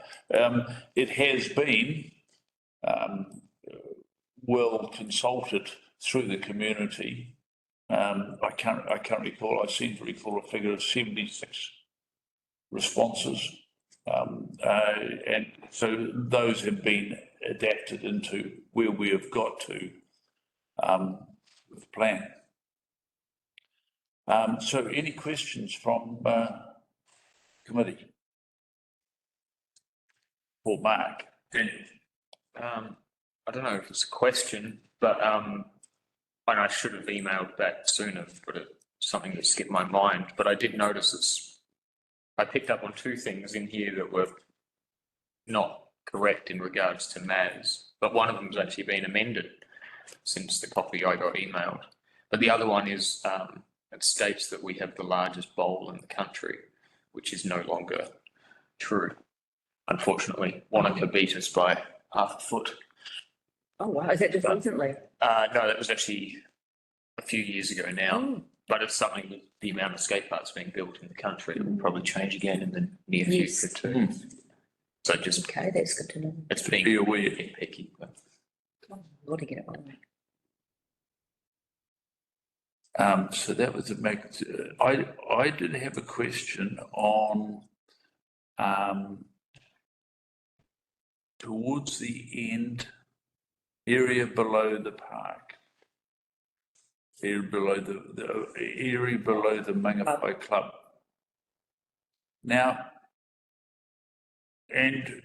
It has been well consulted through the community. I can't recall, I seem to recall a figure of 76 responses. And so those have been adapted into where we have got to with the plan. So any questions from committee? For Mark? I don't know if it's a question, but and I should have emailed back sooner, but it's something that skipped my mind. But I did notice I picked up on two things in here that were not correct in regards to MAS, but one of them has actually been amended since the copy I got emailed. But the other one is it states that we have the largest bowl in the country, which is no longer true. Unfortunately, Wanaka beat us by half a foot. Oh, wow. Is that just recently? No, that was actually a few years ago now. But it's something that the amount of skate parks being built in the country, it will probably change again in the near future too. So just, Okay, that's good to know. it's being Be aware. picky. But Got to get it right. So that was I did have a question on towards the end, area below the park. Area below the area below the Mangawhai Club. Now, and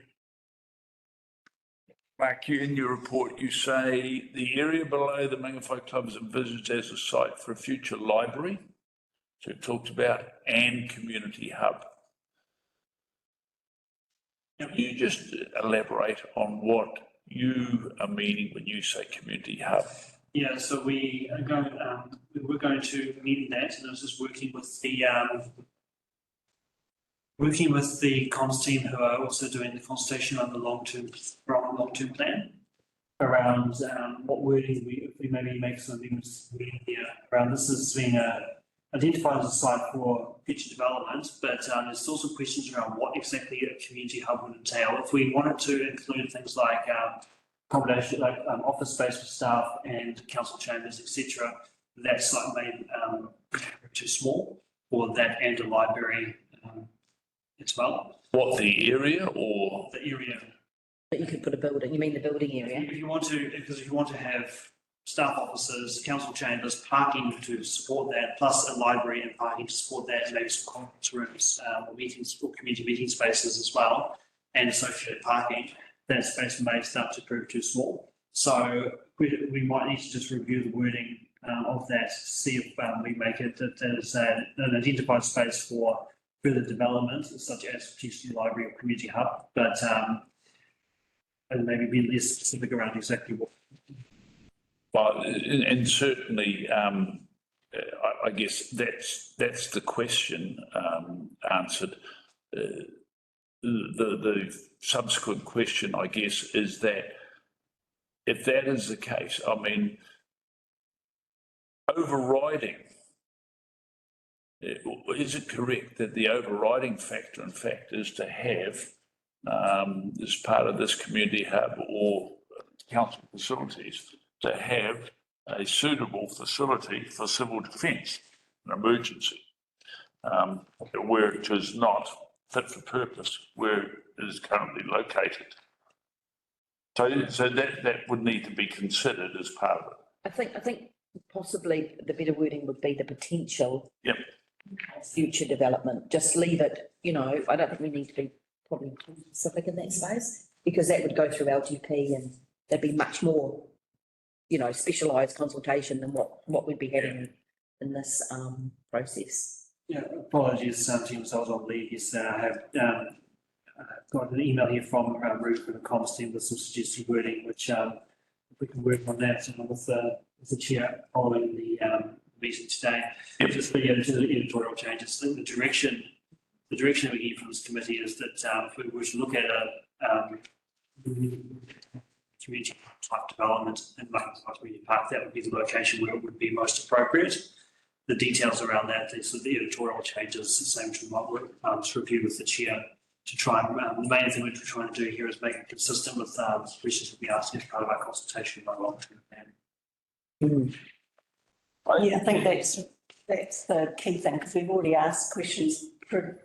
Mark, in your report, you say the area below the Mangawhai Club is envisaged as a site for a future library. So it talks about and community hub. Can you just elaborate on what you are meaning when you say community hub? Yeah, so we are going, we're going to amend that, and I was just working with the comms team who are also doing the consultation on the long-term plan. around what wording we maybe make some amendments here around this has been identified as a site for future development, but there's still some questions around what exactly a community hub would entail. If we wanted to include things like accommodation, like office space for staff and council chambers, etc., that site may be too small for that and a library as well. What, the area or? The area. But you could put a building, you mean the building area? If you want to, because if you want to have staff offices, council chambers, parking to support that, plus a library and parking to support that, and maybe some conference rooms or meetings or community meeting spaces as well, and associated parking, that space may start to prove too small. So we might need to just review the wording of that, see if we make it that is an identified space for further development, such as potentially library or community hub, but and maybe be less specific around exactly what. Well, and certainly, I guess that's the question answered. The subsequent question, I guess, is that if that is the case, I mean, overriding, is it correct that the overriding factor, in fact, is to have, as part of this community hub or council facilities, to have a suitable facility for civil defence, an emergency, where it is not fit for purpose, where it is currently located. So that would need to be considered as part of it. I think possibly the better wording would be the potential. Yep. Future development, just leave it, you know, I don't think we need to be probably too specific in that space, because that would go through LGP and there'd be much more, you know, specialised consultation than what we'd be having in this process. Yeah, apologies, teams, I was on leave yesterday. I have got an email here from Ruth from the comms team with some suggested wording, which we can work on that and with the chair following the meeting today. Just the editorial changes. The direction that we get from this committee is that if we were to look at a community type development in Mangawhai Community Park, that would be the location where it would be most appropriate. The details around that, the editorial changes, the same to might work to review with the chair to try and the main thing we're trying to do here is make it consistent with the questions that we asked as part of our consultation about long-term plan. Yeah, I think that's the key thing, because we've already asked questions through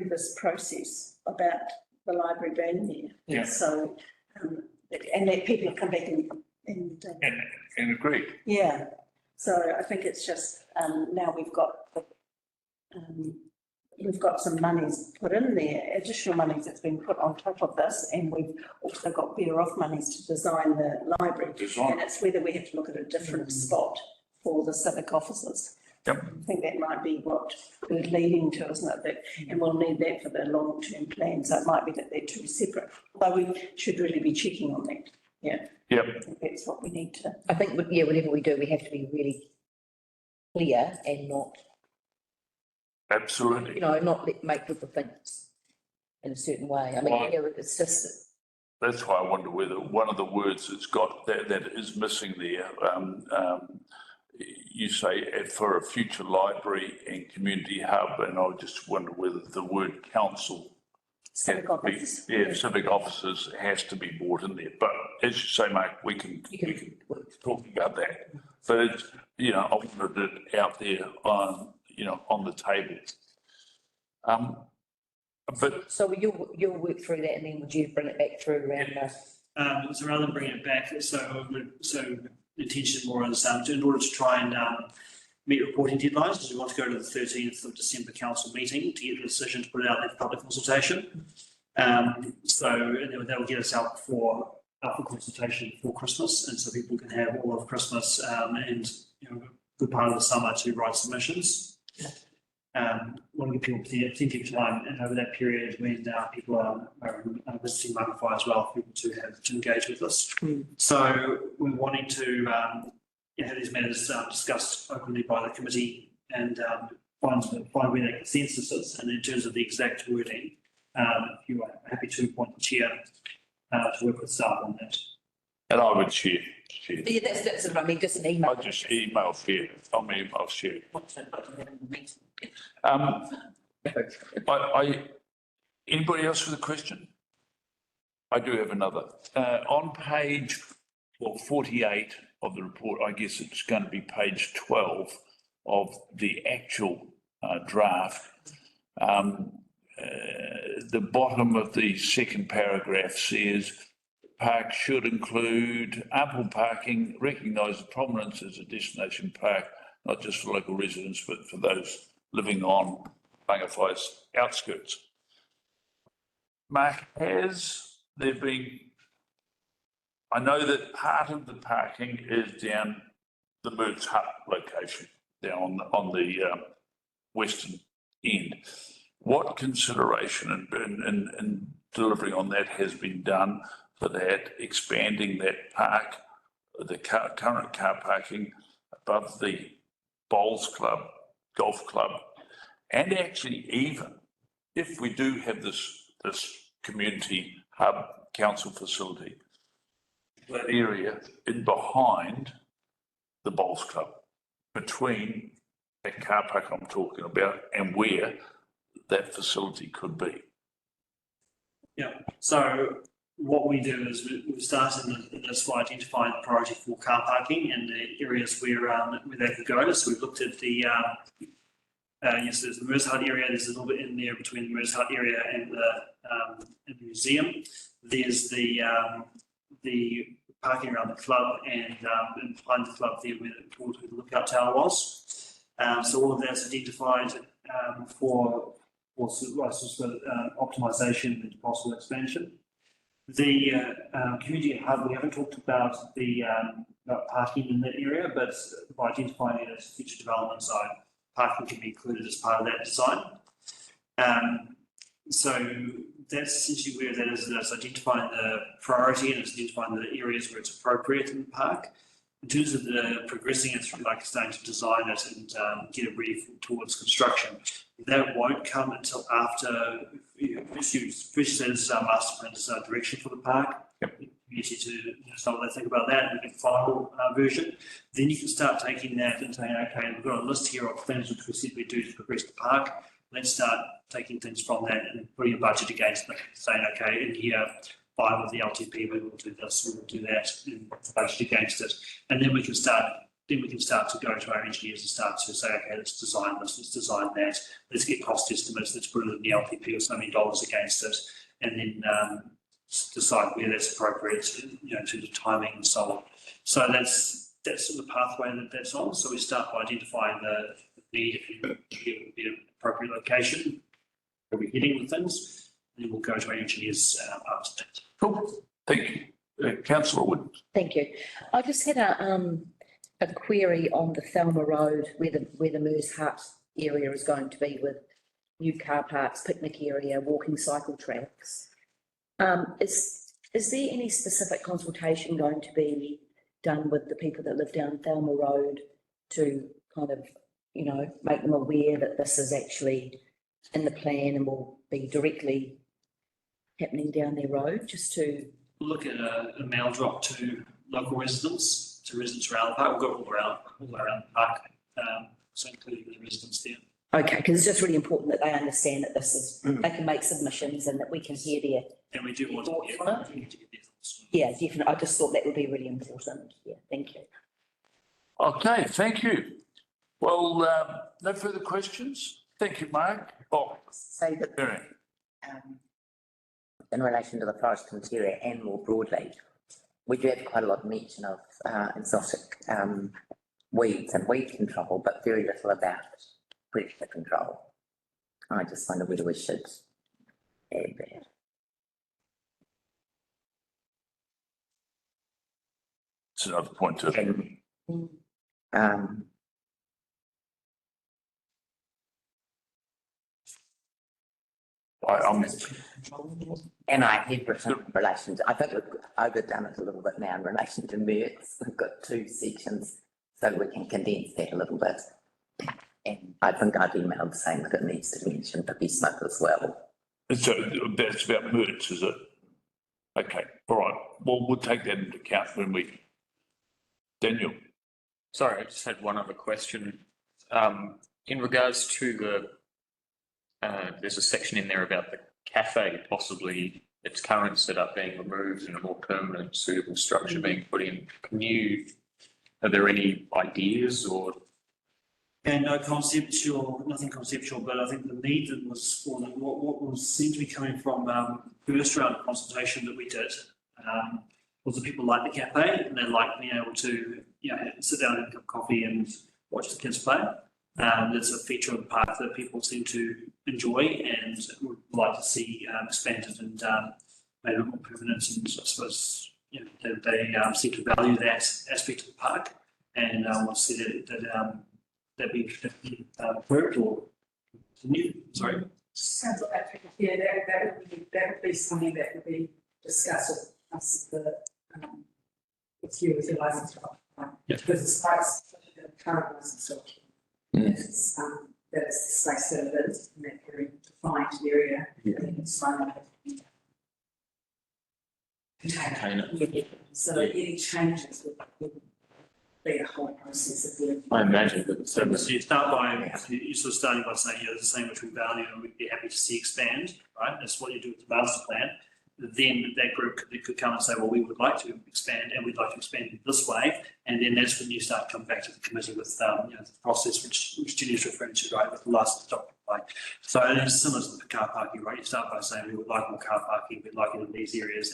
this process about the library being there. Yeah. So, and that people have come back And agree. yeah. So I think it's just, now we've got some monies put in there, additional monies that's been put on top of this, and we've also got better off monies to design the library. And it's whether we have to look at a different spot for the civic officers. Yep. I think that might be what we're leading to, isn't it? That, and we'll need that for the long-term plan, so it might be that they're two separate, but we should really be checking on that. Yeah. Yep. I think that's what we need to. I think, yeah, whatever we do, we have to be really clear and not, Absolutely. you know, not make people think in a certain way. I mean, Right. yeah, it's just, That's why I wonder whether one of the words that's got that is missing there, you say for a future library and community hub, and I just wonder whether the word council. Civic officers. Yeah, civic officers has to be brought in there, but as you say, Mark, we can talk about that. But it's, you know, I wanted it out there on, you know, on the table. But so you'll work through that, and then would you bring it back through around the? So rather than bringing it back, so the intention more is in order to try and meet reporting deadlines, because we want to go to the 13th of December council meeting to get the decision to put it out there for public consultation. So and that will get us out for consultation before Christmas, and so people can have all of Christmas and, you know, a good part of the summer to write submissions. Want to give people plenty of time, and over that period when people are visiting Mangawhai as well, for people to engage with us. So we're wanting to have these matters discussed openly by the committee and find where that consensus is. And in terms of the exact wording, if you are happy to appoint the chair to work with staff on that. And I would share. Yeah, that's what I mean, just an email. I just email share, I'm email share. Anybody else with a question? I do have another. On page 48 of the report, I guess it's going to be page 12 of the actual draft. The bottom of the second paragraph says, park should include ample parking, recognise the prominence as a destination park, not just for local residents, but for those living on Mangawhai's outskirts. Mark, has there been, I know that part of the parking is down the Mertz Hut location, down on the western end. What consideration in delivering on that has been done for that, expanding that park, the current car parking above the bowls club, golf club, and actually even if we do have this community hub council facility, that area in behind the bowls club, between that car park I'm talking about and where that facility could be. Yeah, so what we do is we've started in this by identifying the priority for car parking and the areas where they could go. So we've looked at the, yes, there's the Mertz Hut area, there's a little bit in there between the Mertz Hut area and the museum. There's the parking around the club and behind the club there where the lookout tower was. So all of that's identified for optimisation and possible expansion. The community hub, we haven't talked about the about parking in that area, but by identifying it as a future development site, parking can be included as part of that design. So that's essentially where that is. That's identifying the priority and it's identifying the areas where it's appropriate in the park. In terms of the progressing it through, like starting to design it and get it ready towards construction, that won't come until after first as master plan design direction for the park. Yep. Easy to start what they think about that and the final version. Then you can start taking that and saying, okay, we've got a list here of things which we said we do to progress the park. Let's start taking things from that and putting a budget against it, saying, okay, in here, 5 of the LTP, we will do this, we will do that, and budget against it. And then we can start to go to our engineers and start to say, okay, let's design this, let's design that, let's get cost estimates, let's put it in the LPP or so many dollars against it, and then decide where that's appropriate, in terms of timing and so on. So that's the pathway that's on. So we start by identifying the need, if it would be an appropriate location, where we're heading with things, and then we'll go to our engineers after that. Cool, thank you. Councillor Wood. Thank you. I just had a query on the Thelma Road where the Mertz Hut area is going to be with new car parks, picnic area, walking cycle tracks. Is there any specific consultation going to be done with the people that live down Thelma Road to kind of, make them aware that this is actually in the plan and will be directly happening down their road, just to look at a mail drop to local residents, to residents around the park. We've got all around the park, so including the residents there. Okay, because it's just really important that they understand that this is, they can make submissions and that we can hear their. And we do want thoughts to on it. get their thoughts. Yeah, definitely. I just thought that would be really important. Yeah, thank you. Okay, thank you. Well, no further questions. Thank you, Mark. Oh, Say that Mary. in relation to the forest interior and more broadly, we do have quite a lot of mention of exotic weeds and weed control, but very little about predator control. I just wonder whether we should add that. It's another point to And, and I had written in relation to, I think we've overdone it a little bit now in relation to Mertz. We've got 2 sections, so we can condense that a little bit. And I think I've emailed saying that it needs to mention the smoke as well. So that's about Mertz, is it? Okay, all right. Well, we'll take that into account when we, Daniel. Sorry, I just had one other question. In regards to there's a section in there about the cafe, possibly its current setup being removed and a more permanent suitable structure being put in. Are there any ideas or? And no conceptual, nothing conceptual, but I think the need that was, or what was seemed to be coming from first round of consultation that we did was that people like the cafe and they like being able to, sit down and have a cup of coffee and watch the kids play. It's a feature of the park that people seem to enjoy and would like to see expanded and made a bit more permanent. And I suppose they seem to value that aspect of the park and want to see that be approved or continued. Sorry. Sounds like, yeah, that would be something that would be discussed with us, with you with your licence. Yeah. Because it's quite a current licence document. It's, that it's the space that it is in that very defined area. Yeah. It's fine. So any changes would be a whole process of. I imagine that. So you start by, you're sort of starting by saying, the same which we value and we'd be happy to see expand, right? That's what you do with the master plan. Then that group could come and say, well, we would like to expand and we'd like to expand in this way. And then that's when you start coming back to the committee with, the process which Jenny's referring to, right, with the license document. So it's similar to the car parking, right? You start by saying, we would like more car parking, we'd like it in these areas,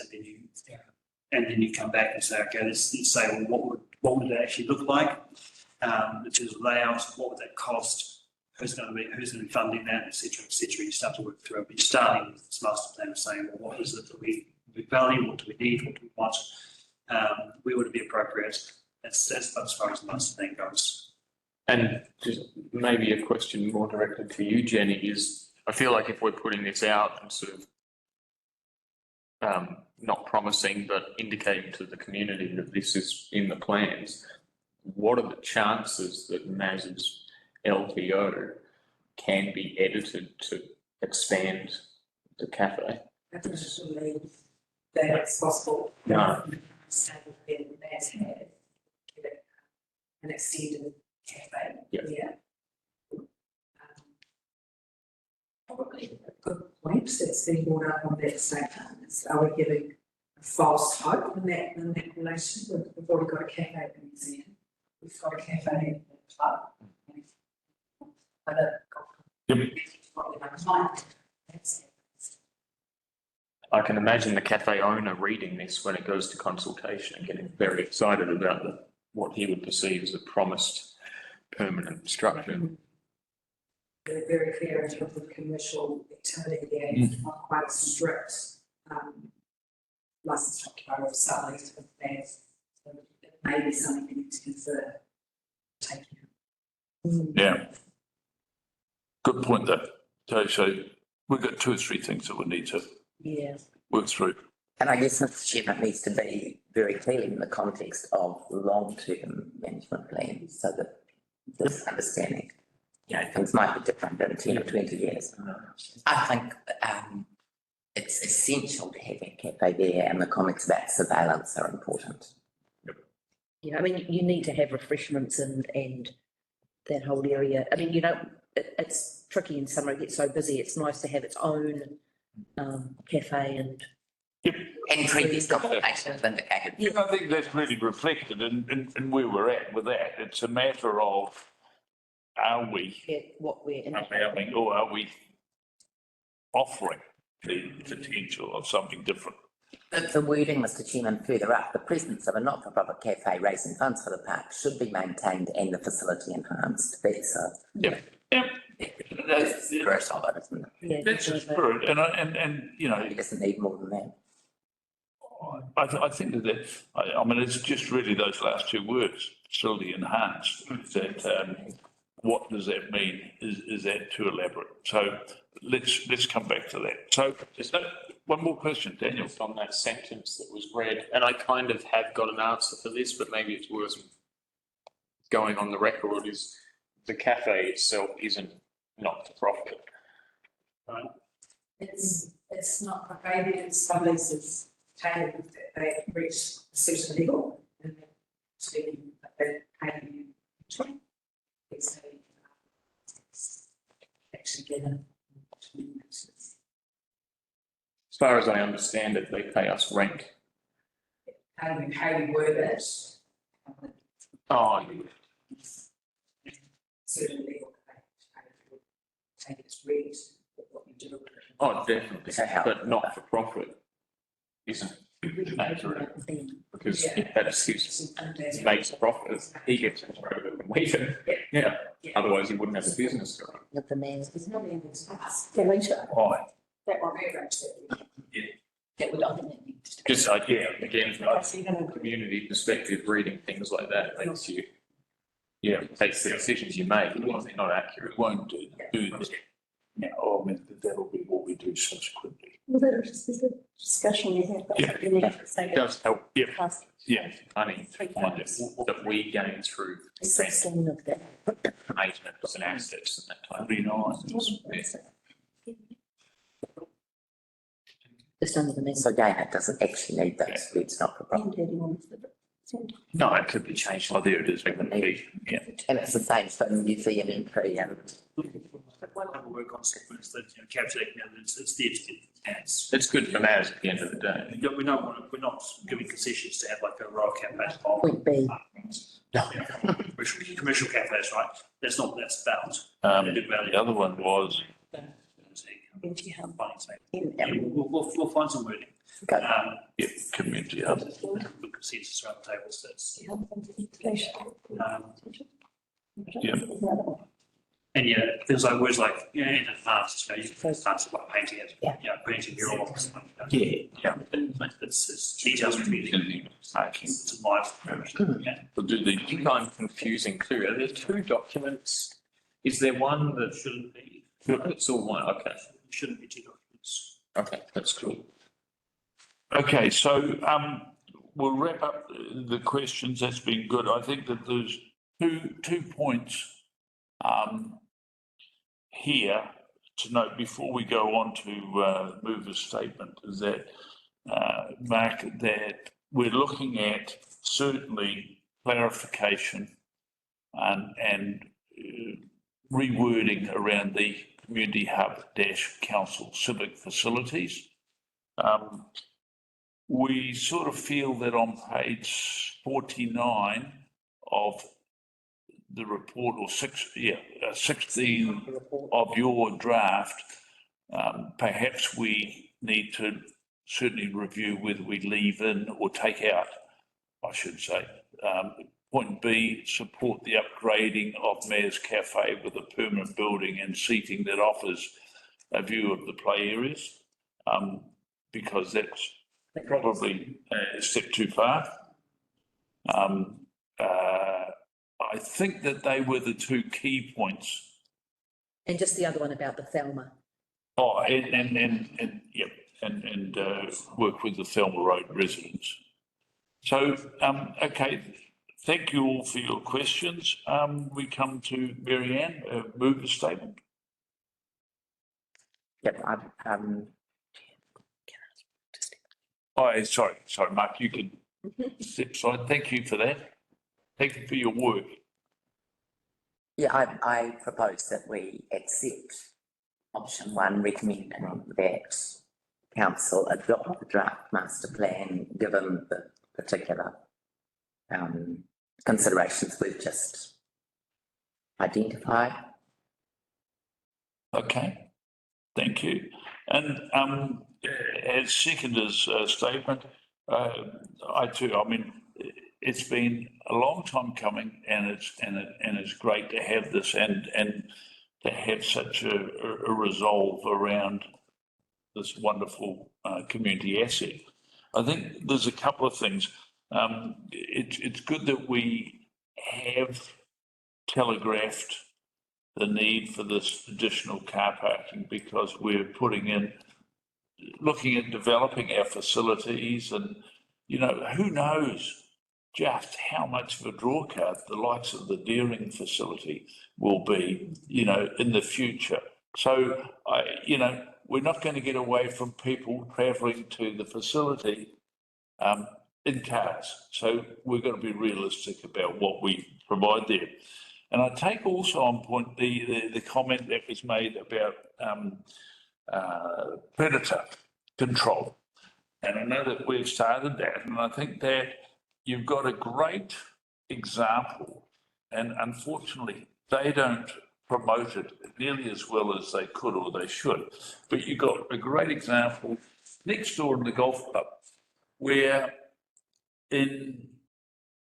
and then you come back and say, okay, let's say, well, what would it actually look like in terms of layout? What would that cost? Who's going to be funding that, et cetera, et cetera. You start to work through it, but you're starting with this master plan of saying, well, what is it that we value? What do we need? What do we want? Where would it be appropriate? That's as far as the master plan goes. And just maybe a question more directed to you, Jenny, is I feel like if we're putting this out and sort of not promising, but indicating to the community that this is in the plans, what are the chances that MAS's LTO can be edited to expand the cafe? I don't believe that it's possible. No. That's had an extended cafe. Yeah. Probably a good point that's been brought up on that statement. Are we giving false hope in that relation? We've already got a cafe at the museum. We've got a cafe at the club. I can imagine the cafe owner reading this when it goes to consultation and getting very excited about what he would perceive as a promised permanent structure. They're very clear in terms of commercial activity there. It's not quite a strict license structure of sublease of that. So it may be something we need to consider taking. Yeah. Good point though. So we've got 2 or 3 things that we need to work through. And I guess Mr. Chairman needs to be very clearly in the context of long-term management plans so that this understanding, things might be different in 10 or 20 years. I think it's essential to have a cafe there, and the comments about surveillance are important. Yeah, I mean, you need to have refreshments and that whole area. I mean, it's tricky in summer, it gets so busy. It's nice to have its own cafe and. And previous consultation have indicated. Yeah, I think that's really reflected in where we're at with that. It's a matter of, are we What we're in. allowing or are we offering the potential of something different? The wording, Mr. Chairman, further up, the presence of a not-for-profit cafe raising funds for the park should be maintained and the facility enhanced. That's That's very solid, isn't it? Yeah, that's the spirit, and It doesn't need more than that. I think that I mean it's just really those last 2 words, facility enhanced. That what does that mean? Is that too elaborate? So let's come back to that. So Just one more question, Daniel. just on that sentence that was read, and I kind of have got an answer for this, but maybe it's worth going on the record, is the cafe itself isn't not for profit. Right? It's not for baby, it's subleases pay that they reach a certain level and to they pay you. It's actually get a. As far as I understand it, they pay us rent. How you word it. Oh, Certain level take its rent, what you do. oh, definitely, So how- but not for profit isn't accurate, because if that makes a profit, he gets more of it than we do. Yeah, otherwise he wouldn't have a business to run. With the man's. It's not even, it's Right. that one. That would, I think that needs to. Just, yeah, again, from a community perspective, reading things like that makes you, takes the decisions you make, well, they're not accurate. Won't do that. Yeah, I mean, that'll be what we do subsequently. Well, that was just a discussion we had. Yeah. It does help, yeah, Yeah, money that we gain through rent, 16 of that. maintenance and assets and that type of pretty nice. Just under the So man's. again, it doesn't actually need those words, not for profit. No, it could be changed. Oh, there it is. Yeah. And it's the same for museum entry and One other work on is that, calculating evidence, it's there to get ads. It's good for matters at the end of the day. We don't want to, we're not giving concessions to have like a royal cafe. Point B. Commercial cafes, right? That's not what that's about. The other one was, We'll find some wording. Okay. yeah, community hub. Good consensus around the tables, that's. Yeah. And things like words like, in advance, you can start like painting it, painting your office. Yeah. It's details of community. It's live. But do I think I'm confusing too. Are there two documents? Is there one that Shouldn't be, it's all one? Okay, shouldn't be two documents. okay, that's cool. Okay, so we'll wrap up the questions. That's been good. I think that there's two points here to note before we go on to move a statement is that, Mark, that we're looking at certainly clarification and rewording around the community hub dash council civic facilities. We sort of feel that on page 49 of the report, or 16 of your draft, perhaps we need to certainly review whether we leave in or take out, I should say. Point B, support the upgrading of Mayor's Cafe with a permanent building and seating that offers a view of the play areas, because that's probably a step too far. I think that they were the two key points. And just the other one about the Thelma. Oh, and work with the Thelma Road residents. So, okay, thank you all for your questions. We come to Mary Ann, move the statement. yep, Oh, sorry, Mark, you can step aside. Thank you for that. Thank you for your work. yeah, I propose that we accept option one, recommending that council adopt the draft master plan, given the particular considerations we've just identified. Okay, thank you. And as seconder's statement, I too, I mean, it's been a long time coming, and it's great to have this and to have such a resolve around this wonderful community asset. I think there's a couple of things. It's good that we have telegraphed the need for this additional car parking, because we're looking at developing our facilities, and, who knows just how much of a draw card the likes of the Deering facility will be, in the future. So, we're not going to get away from people travelling to the facility in cars. So we've got to be realistic about what we provide there. And I take also on point the comment that was made about predator control. And I know that we've started that, and I think that you've got a great example, and unfortunately, they don't promote it nearly as well as they could or they should. But you've got a great example next door in the golf club, where in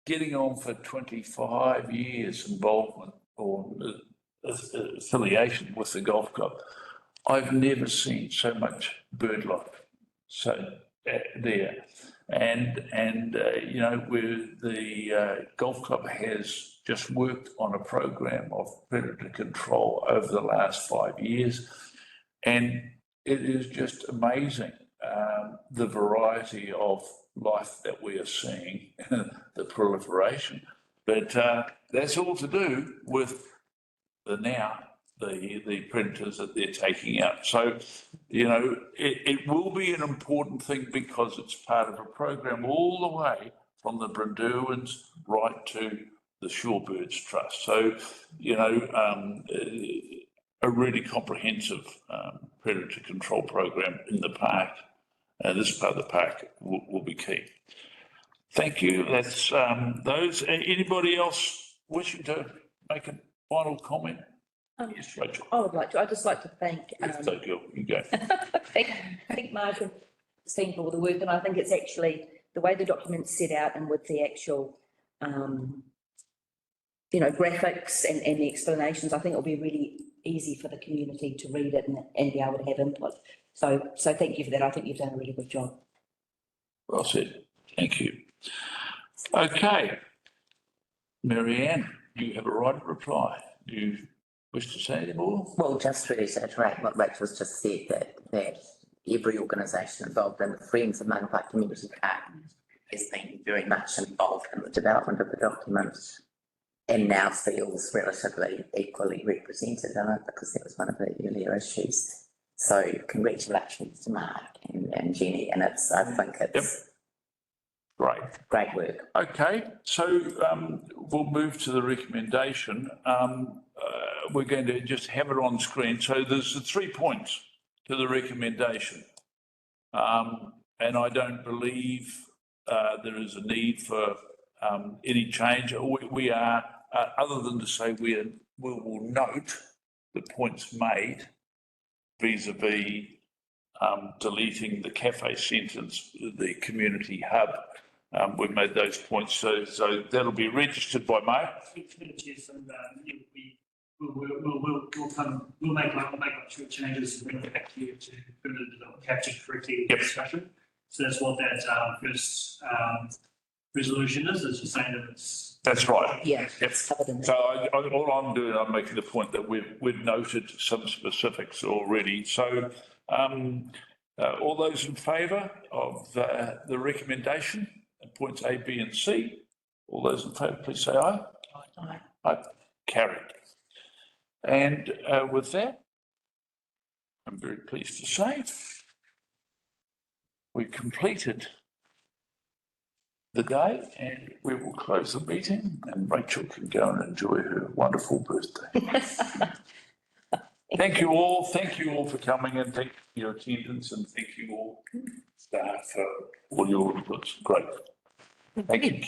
getting on for 25 years involvement or affiliation with the golf club, I've never seen so much bird life. So there, and you know, where the golf club has just worked on a program of predator control over the last 5 years, and it is just amazing the variety of life that we are seeing, the proliferation. But that's all to do with the predators that they're taking out. So, you know, it will be an important thing because it's part of a program all the way from the Brindewans right to the Shorebirds Trust. So, you know, a really comprehensive predator control program in the park. This part of the park will be key. Thank you. That's those. Anybody else wishing to make a final comment? Yes, Rachel. I'd just like to thank, Yes, so you go. thank Mark and his team for all the work, and I think it's actually the way the document's set out and with the actual, you know, graphics and the explanations, I think it'll be really easy for the community to read it and be able to have input. So thank you for that. I think you've done a really good job. Well said. Thank you. Okay. Marianne, you have a right to reply. Do you wish to say any more? Well, just to reiterate what Rachel's just said, that every organisation involved in the Friends of Mangawhai Community Park has been very much involved in the development of the document and now feels relatively equally represented in it because that was one of the earlier issues. So congratulations to Mark and Jenny, and I think it's great work. Okay, so we'll move to the recommendation. We're going to just have it on screen. So there's the 3 points to the recommendation. And I don't believe there is a need for any change. We are, other than to say we will note the points made vis-a-vis deleting the cafe sentence, the community hub. We've made those points, so that'll be registered by Mark. We'll make sure changes and bring it back to you to put it captured correctly in the discussion. So that's what that first resolution is just saying that it's. That's right. Yeah. Yep. So all I'm doing, I'm making the point that we've noted some specifics already. So all those in favour of the recommendation, points A, B and C, all those in favour, please say aye. Aye. Aye. Carried. And with that, I'm very pleased to say we've completed the day and we will close the meeting and Rachel can go and enjoy her wonderful birthday. Thank you all for coming and thank you for your attendance and thank you all staff for all your inputs. Great. Thank you.